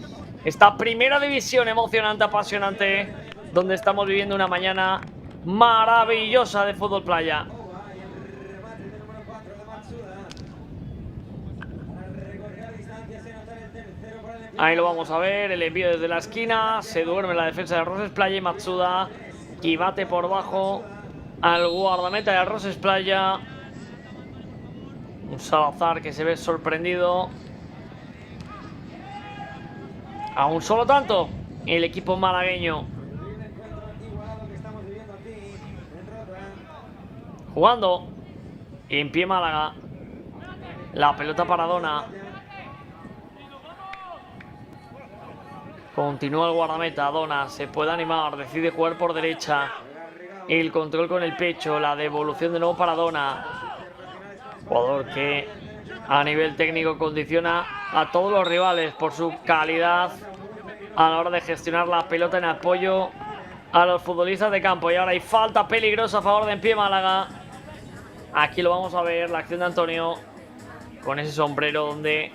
A: Esta primera división emocionante, apasionante, donde estamos viviendo una mañana maravillosa de fútbol playa. Ahí lo vamos a ver, el envío desde la esquina, se duerme la defensa de Roses Playa y Matsuda, que bate por bajo al guardameta de Roses Playa. Un Salazar que se ve sorprendido. A un solo tanto, el equipo malagueño. Jugando en pie Málaga. La pelota para Dona. Continúa el guardameta, Dona se puede animar, decide jugar por derecha. El control con el pecho, la devolución de nuevo para Dona. Jugador que a nivel técnico condiciona a todos los rivales por su calidad a la hora de gestionar la pelota en apoyo a los futbolistas de campo. Y ahora hay falta peligrosa a favor de En Pie Málaga. Aquí lo vamos a ver, la acción de Antonio con ese sombrero donde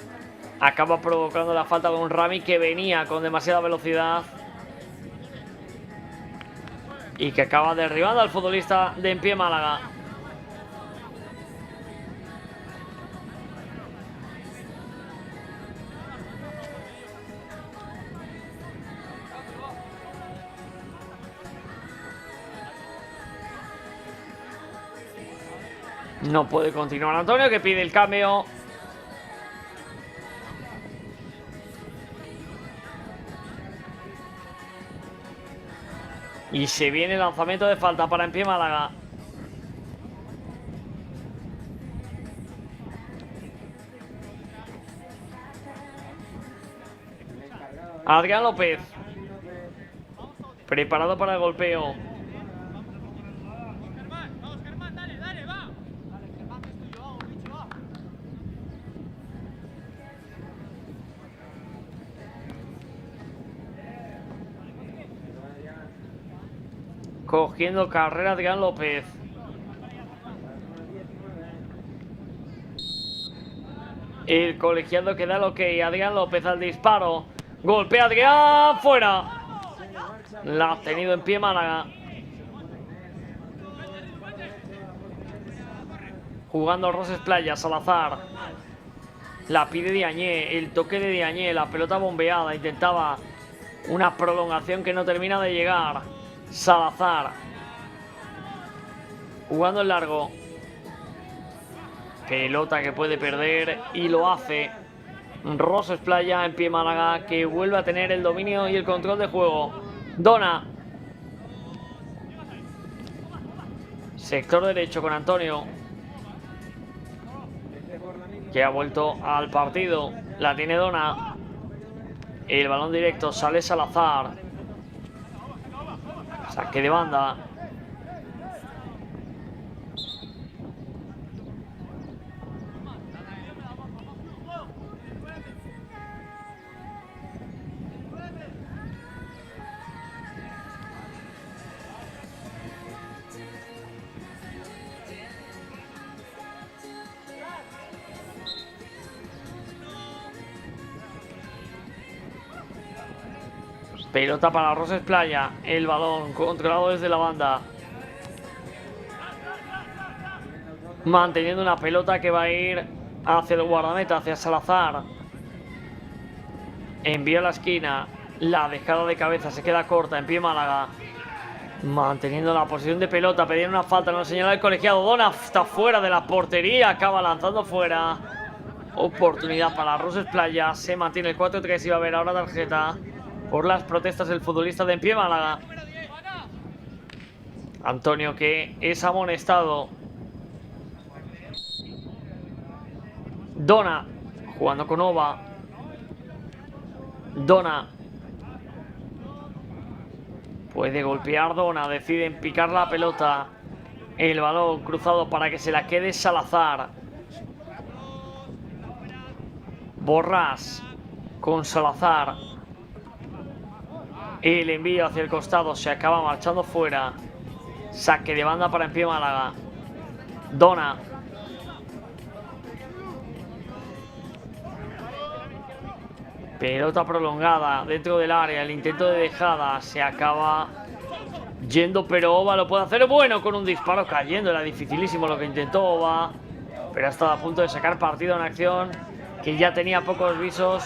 A: acaba provocando la falta de un Rami que venía con demasiada velocidad y que acaba derribando al futbolista de En Pie Málaga. No puede continuar Antonio, que pide el cambio. Y se viene el lanzamiento de falta para En Pie Málaga. Adrián López. Preparado para el golpeo. Cogiendo carrera Adrián López. El colegiado que da lo que Adrián López al disparo. Golpea Adrián, fuera. La ha tenido En Pie Málaga. Jugando Roses Playa, Salazar. La pide Diagne, el toque de Diagne, la pelota bombeada. Intentaba una prolongación que no termina de llegar. Salazar jugando en largo, pelota que puede perder y lo hace. Roses Playa, En Pie Málaga, que vuelve a tener el dominio y el control de juego. Dona, sector derecho con Antonio, que ha vuelto al partido. La tiene Dona, el balón directo, sale Salazar. Saque de banda. Pelota para Roses Playa. El balón controlado desde la banda. Manteniendo una pelota que va a ir hacia el guardameta, hacia Salazar. Envía a la esquina. La dejada de cabeza se queda corta. En Pie Málaga. Manteniendo la posición de pelota. Pedían una falta. No señala el colegiado. Dona está fuera de la portería. Acaba lanzando fuera. Oportunidad para Roses Playa. Se mantiene el 4-3 y va a haber ahora tarjeta por las protestas del futbolista de En Pie Málaga. Antonio, que es amonestado. Dona jugando con Ova. Dona puede golpear. Dona decide picar la pelota. El balón cruzado para que se la quede Salazar. Borrás con Salazar. El envío hacia el costado, se acaba marchando fuera. Saque de banda para en pie Málaga. Dona. Pelota prolongada dentro del área. El intento de dejada se acaba yendo, pero Oba lo puede hacer bueno con un disparo cayendo. Era dificilísimo lo que intentó Oba, pero ha estado a punto de sacar partido en acción, que ya tenía pocos visos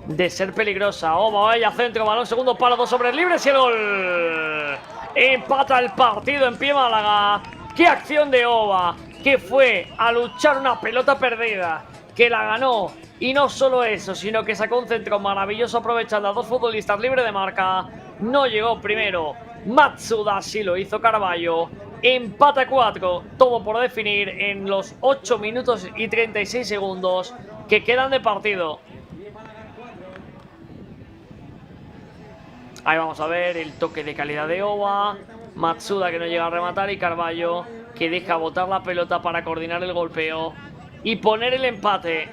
A: de ser peligrosa. Oba, vaya centro, balón, segundo palo, 2 hombres libres y el gol. Empata el partido en pie Málaga. Qué acción de Oba, que fue a luchar una pelota perdida, que la ganó. Y no solo eso, sino que sacó un centro maravilloso aprovechando a 2 futbolistas libres de marca. No llegó primero Matsuda, sí lo hizo Carballo. Empate 4, todo por definir en los 8 minutos y 36 segundos que quedan de partido. Ahí vamos a ver el toque de calidad de Oba. Matsuda que no llega a rematar y Carballo que deja botar la pelota para coordinar el golpeo y poner el empate.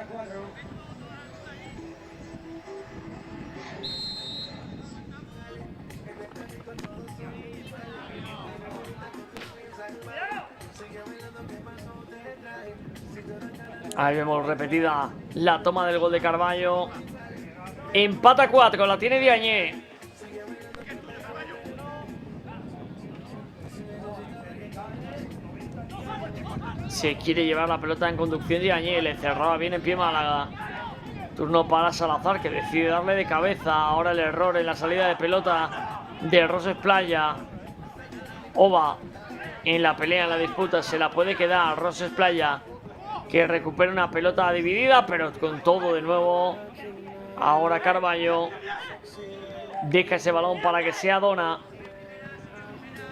A: Ahí vemos repetida la toma del gol de Carballo. Empata 4, la tiene Diagne. Se quiere llevar la pelota en conducción Diagne. Le cerraba bien en pie Málaga. Turno para Salazar, que decide darle de cabeza. Ahora el error en la salida de pelota de Roses Playa. Oba en la pelea, en la disputa, se la puede quedar. Roses Playa, que recupera una pelota dividida, pero con todo de nuevo. Ahora Carballo deja ese balón para que sea Dona.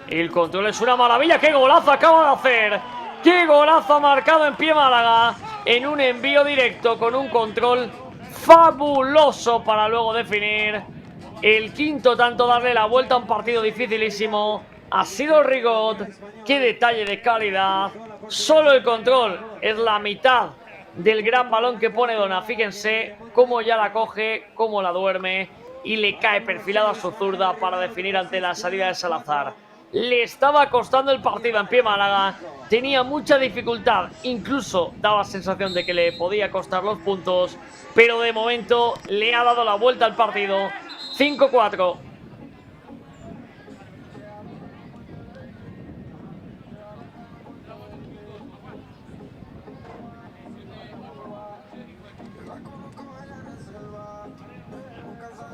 A: El control es una maravilla. ¡Qué golazo acaba de hacer! ¡Qué golazo ha marcado en pie Málaga! En un envío directo con un control fabuloso para luego definir el quinto tanto, darle la vuelta a un partido dificilísimo. Ha sido Rigot. ¡Qué detalle de calidad! Solo el control es la mitad del gran balón que pone Dona. Fíjense cómo ya la coge, cómo la duerme y le cae perfilado a su zurda para definir ante la salida de Salazar. Le estaba costando el partido en pie Málaga, tenía mucha dificultad, incluso daba sensación de que le podía costar los puntos, pero de momento le ha dado la vuelta al partido. 5-4.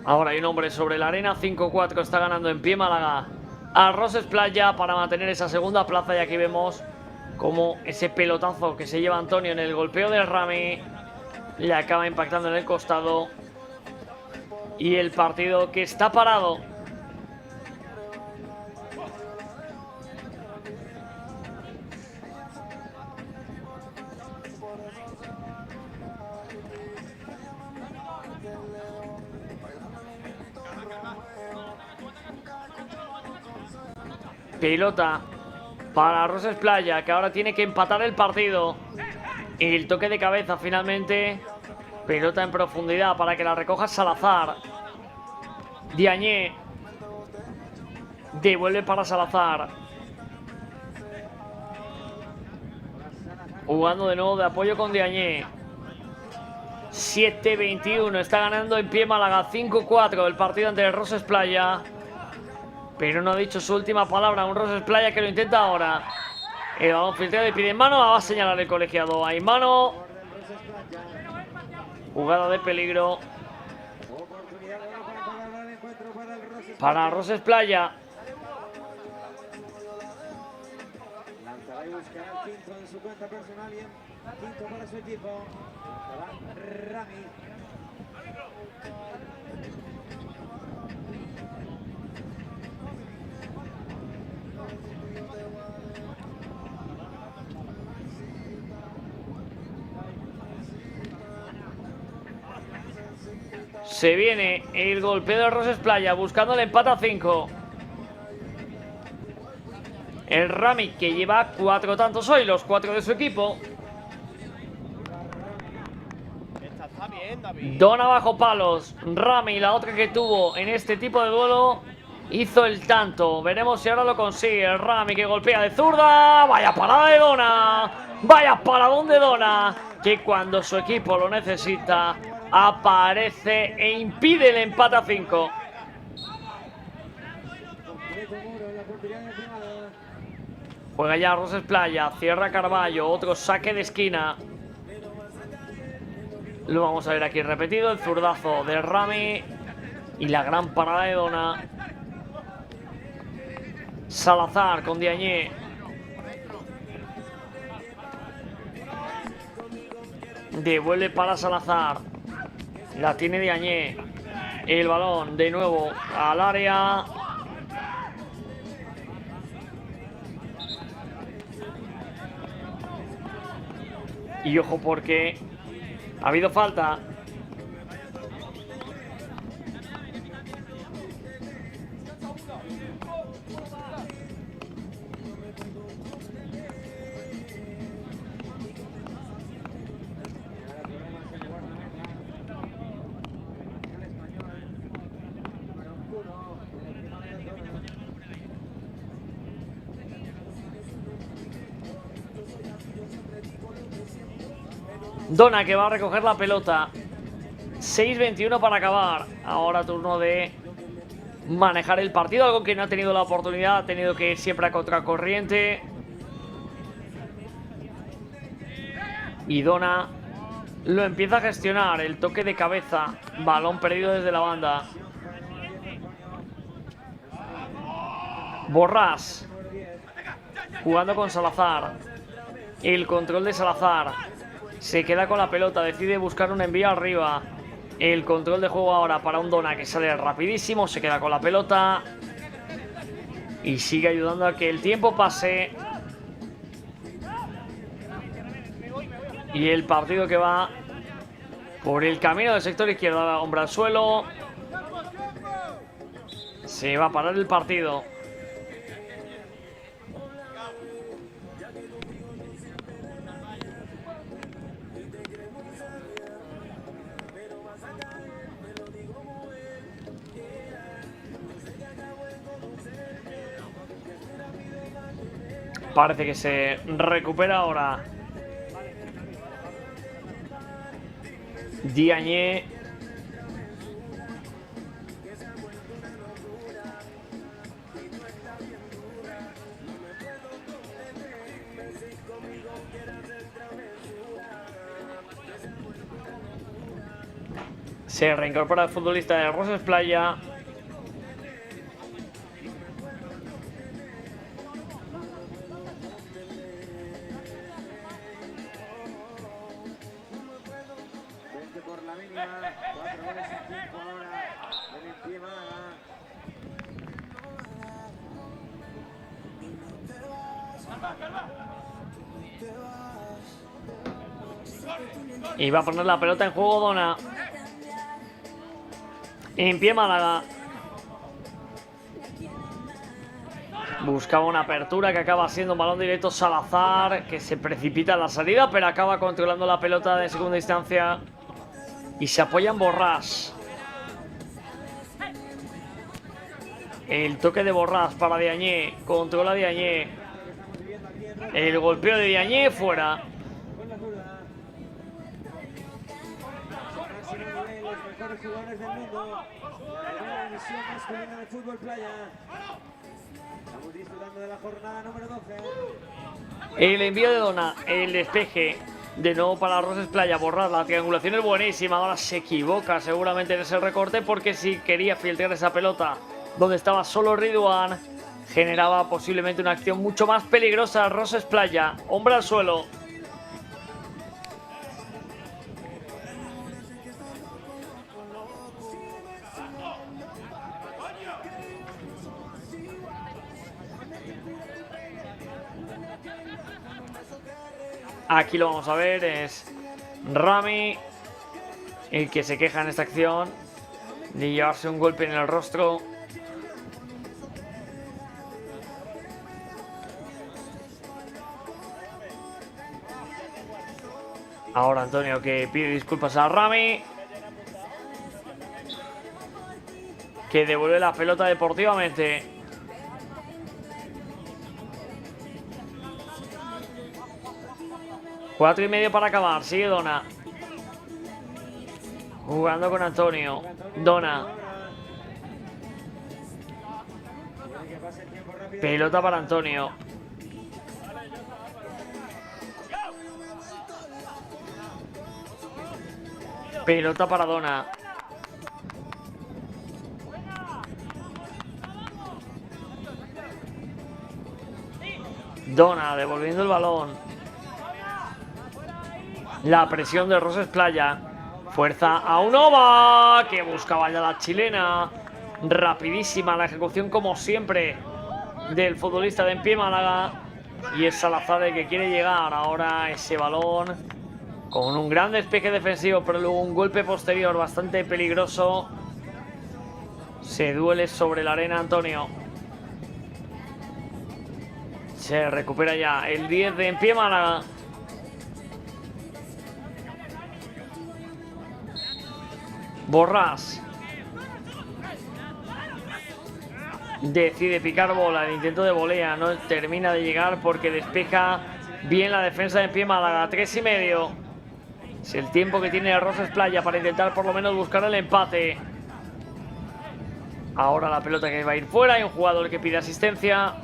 A: Ahora hay un hombre sobre la arena. 5-4 está ganando en pie Málaga a Roses Playa para mantener esa segunda plaza. Y aquí vemos como ese pelotazo que se lleva Antonio en el golpeo del Rami le acaba impactando en el costado. Y el partido que está parado. Pelota para Roses Playa, que ahora tiene que empatar el partido. El toque de cabeza finalmente. Pelota en profundidad para que la recoja Salazar. Diagne devuelve para Salazar. Jugando de nuevo de apoyo con Diagne. 7-21. Está ganando en pie Málaga. 5-4 el partido ante el Roses Playa. Pero no ha dicho su última palabra. Un Roses Playa que lo intenta ahora. El balón filtrado y pide mano. Va a señalar el colegiado. Hay mano. Jugada de peligro para Roses Playa.
B: Lanzará y buscará el quinto en su cuenta personal y el quinto para su equipo. Para Rami.
A: Se viene el golpeo de Roses Playa buscando el empate a 5. El Rami que lleva 4 tantos hoy, los 4 de su equipo.
C: Está bien, David.
A: Dona bajo palos. Rami, la otra que tuvo en este tipo de duelo, hizo el tanto. Veremos si ahora lo consigue. Rami que golpea de zurda. Vaya parada de Dona. Vaya paradón de Dona, que cuando su equipo lo necesita aparece e impide el empate a 5. Juega ya Roses Playa, cierra Carballo, otro saque de esquina. Lo vamos a ver aquí repetido, el zurdazo de Rami y la gran parada de Dona. Salazar con Diagne. Devuelve para Salazar. La tiene Diagne. El balón de nuevo al área. Y ojo porque ha habido falta. Dona que va a recoger la pelota. 6:21 para acabar. Ahora turno de manejar el partido, algo que no ha tenido la oportunidad, ha tenido que ir siempre a contracorriente. Y Dona lo empieza a gestionar, el toque de cabeza, balón perdido desde la banda. Borràs jugando con Salazar. El control de Salazar. Se queda con la pelota, decide buscar un envío arriba. El control de juego ahora para un Dona que sale rapidísimo, se queda con la pelota y sigue ayudando a que el tiempo pase. Y el partido que va por el camino del sector izquierdo, hombre al suelo. Se va a parar el partido. Parece que se recupera ahora Diagne. Se reincorpora el futbolista de Roses Playa.
B: Por la mínima, 4 goles en 5 ahora en el pie Málaga.
A: Y va a poner la pelota en juego Dona. En pie Málaga. Buscaba una apertura que acaba siendo un balón directo. Salazar, que se precipita en la salida, pero acaba controlando la pelota de segunda instancia. Y se apoya en Borràs. El toque de Borràs para Diagne. Controla Diagne. El golpeo de Diagne fuera.
B: Los mejores jugadores del mundo. La primera división masculina de fútbol playa. Estamos disfrutando de la jornada número 12.
A: El envío de Dona. El despeje. De nuevo para Roses Playa. Borràs. La triangulación es buenísima. Ahora se equivoca seguramente en ese recorte, porque si quería filtrar esa pelota donde estaba solo Ridwan, generaba posiblemente una acción mucho más peligrosa. Roses Playa. Hombre al suelo. Aquí lo vamos a ver, es Rami el que se queja en esta acción de llevarse un golpe en el rostro. Ahora Antonio que pide disculpas a Rami, que devuelve la pelota deportivamente. Cuatro y medio para acabar. Sigue Dona. Jugando con Antonio. Dona. Pelota para Antonio. Pelota para Dona. Dona devolviendo el balón. La presión de Roses Playa. Fuerza a Unova, que buscaba ya la chilena. Rapidísima la ejecución, como siempre, del futbolista de Empie Málaga. Y es Salazar el que quiere llegar. Ahora ese balón con un gran despeje defensivo, pero luego un golpe posterior bastante peligroso. Se duele sobre la arena Antonio. Se recupera ya el 10 de Empie Málaga. Borrás decide picar bola. El intento de volea no termina de llegar porque despeja bien la defensa de Empie Málaga. 3 y medio es el tiempo que tiene Roses Playa para intentar por lo menos buscar el empate. Ahora la pelota que va a ir fuera. Hay un jugador que pide asistencia.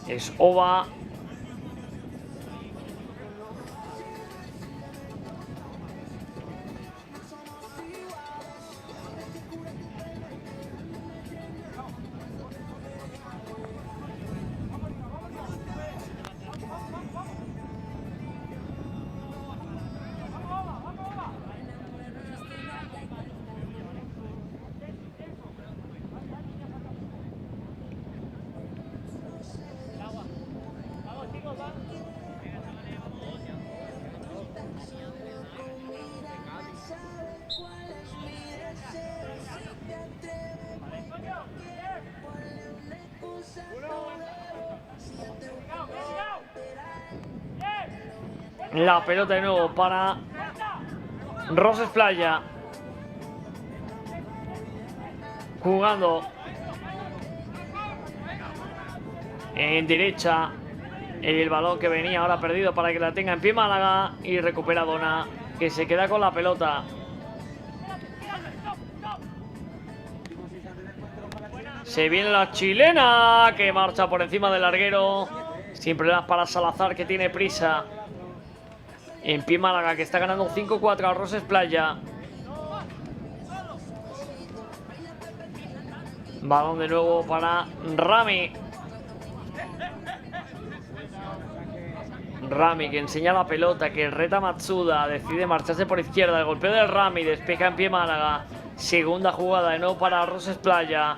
A: Es Ova. La pelota de nuevo para Roses Playa. Jugando en derecha. El balón que venía ahora perdido para que la tenga Empie Málaga. Y recupera Dona, que se queda con la pelota. Se viene la chilena, que marcha por encima del larguero. Sin problemas para Salazar, que tiene prisa. Empie Málaga, que está ganando 5-4 a Roses Playa. Balón de nuevo para Rami. Rami, que enseña la pelota, que reta a Matsuda. Decide marcharse por izquierda. El golpeo de Rami, despeja Empie Málaga. Segunda jugada de nuevo para Roses Playa.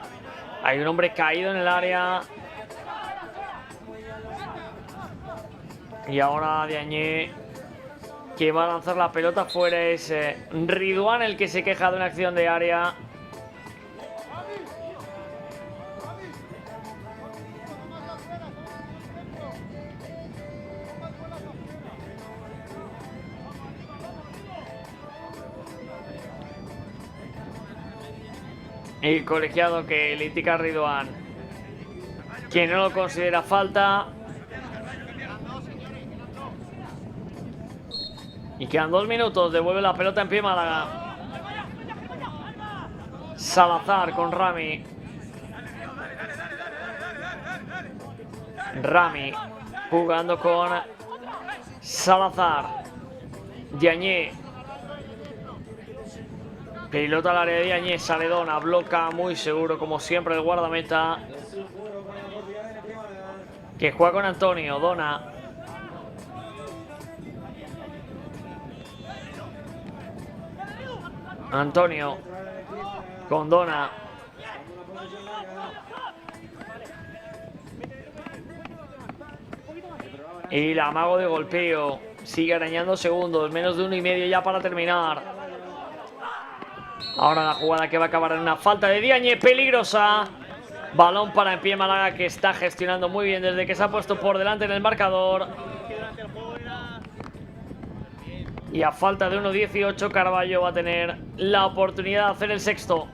A: Hay un hombre caído en el área. Y ahora Diagne, que va a lanzar la pelota fuera. Es Ridwan el que se queja de una acción de área. El colegiado que le indica a Ridwan que no lo considera falta. Y quedan 2 minutos. Devuelve la pelota Empie Málaga. Salazar con Rami. Rami jugando con Salazar. Diagne. Pelota al área de Diagne. Sale Dona. Bloca muy seguro, como siempre, el guardameta, que juega con Antonio. Dona. Antonio con Dona. Y el amago de golpeo. Sigue arañando segundos. Menos de 1 y medio ya para terminar. Ahora la jugada que va a acabar en una falta de Diagne. Peligrosa. Balón para Empie Málaga, que está gestionando muy bien desde que se ha puesto por delante en el marcador. Y a falta de 1.18, Carballo va a tener la oportunidad de hacer el sexto.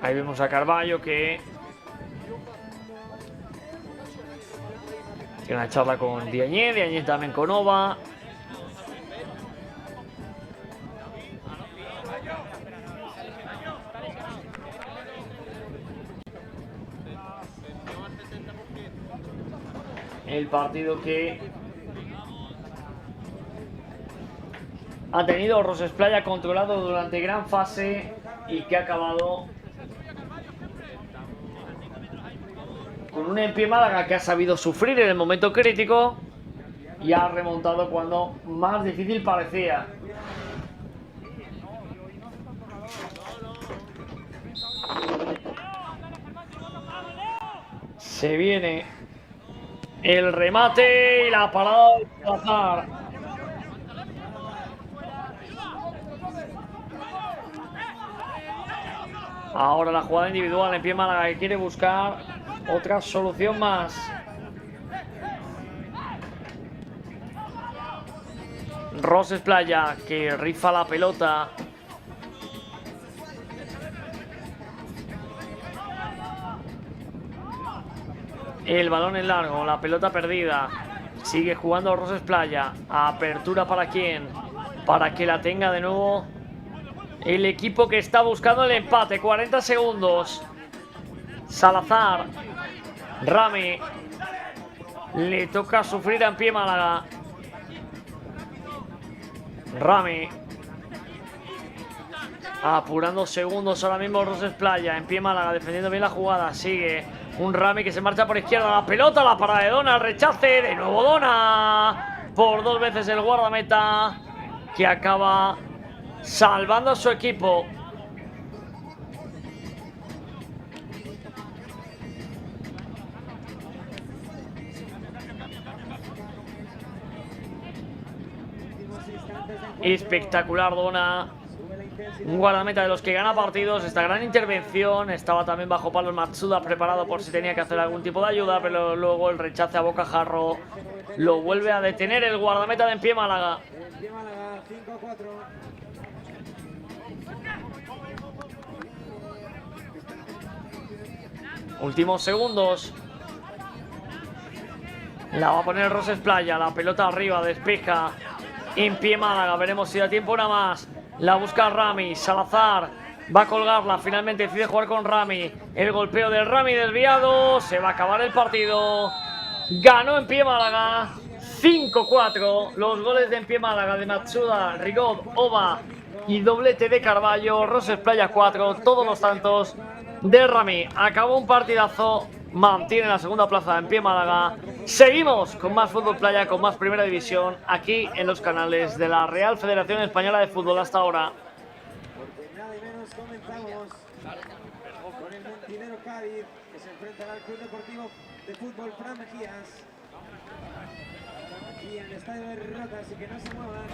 A: Ahí vemos a Carballo que tiene una charla con Diagne también con Ova. El partido que ha tenido Roses Playa controlado durante gran fase y que ha acabado con un en pie Málaga que ha sabido sufrir en el momento crítico y ha remontado cuando más difícil parecía. Se viene el remate y la parada de Salazar. Ahora la jugada individual en pie Málaga que quiere buscar otra solución más. Roses Playa que rifa la pelota. El balón en largo, la pelota perdida. Sigue jugando Roses Playa. Apertura para quién. Para que la tenga de nuevo el equipo que está buscando el empate. 40 segundos. Salazar. Rami. Le toca sufrir en pie Málaga. Rami. Apurando segundos ahora mismo Roses Playa. En pie Málaga defendiendo bien la jugada. Sigue un Rami que se marcha por izquierda. La pelota, la parada de Dona. El rechace. De nuevo Dona. Por dos veces el guardameta que acaba salvando a su equipo. Espectacular Dona. Un guardameta de los que gana partidos. Esta gran intervención. Estaba también bajo palos Matsuda preparado por si tenía que hacer algún tipo de ayuda, pero luego el rechace a bocajarro lo vuelve a detener el guardameta de en pie Málaga. Últimos segundos. La va a poner Roses Playa. La pelota arriba, despeja. En pie Málaga. Veremos si da tiempo una más. La busca Rami. Salazar va a colgarla. Finalmente decide jugar con Rami. El golpeo del Rami desviado. Se va a acabar el partido. Ganó en pie Málaga. 5-4. Los goles de en pie Málaga de Matsuda, Rigaud, Ova y doblete de Carballo. Roses Playa 4. Todos los tantos de Rami. Acabó un partidazo. Mantiene la segunda plaza en pie Málaga. Seguimos con más fútbol playa, con más primera división aquí en los canales de la Real Federación Española de Fútbol. Hasta ahora.
B: Porque nada y menos comenzamos con el Montinero Cádiz que se enfrentará al Club Deportivo de Fútbol Fran Mejías aquí en el estadio de Rota, así que no se muevan.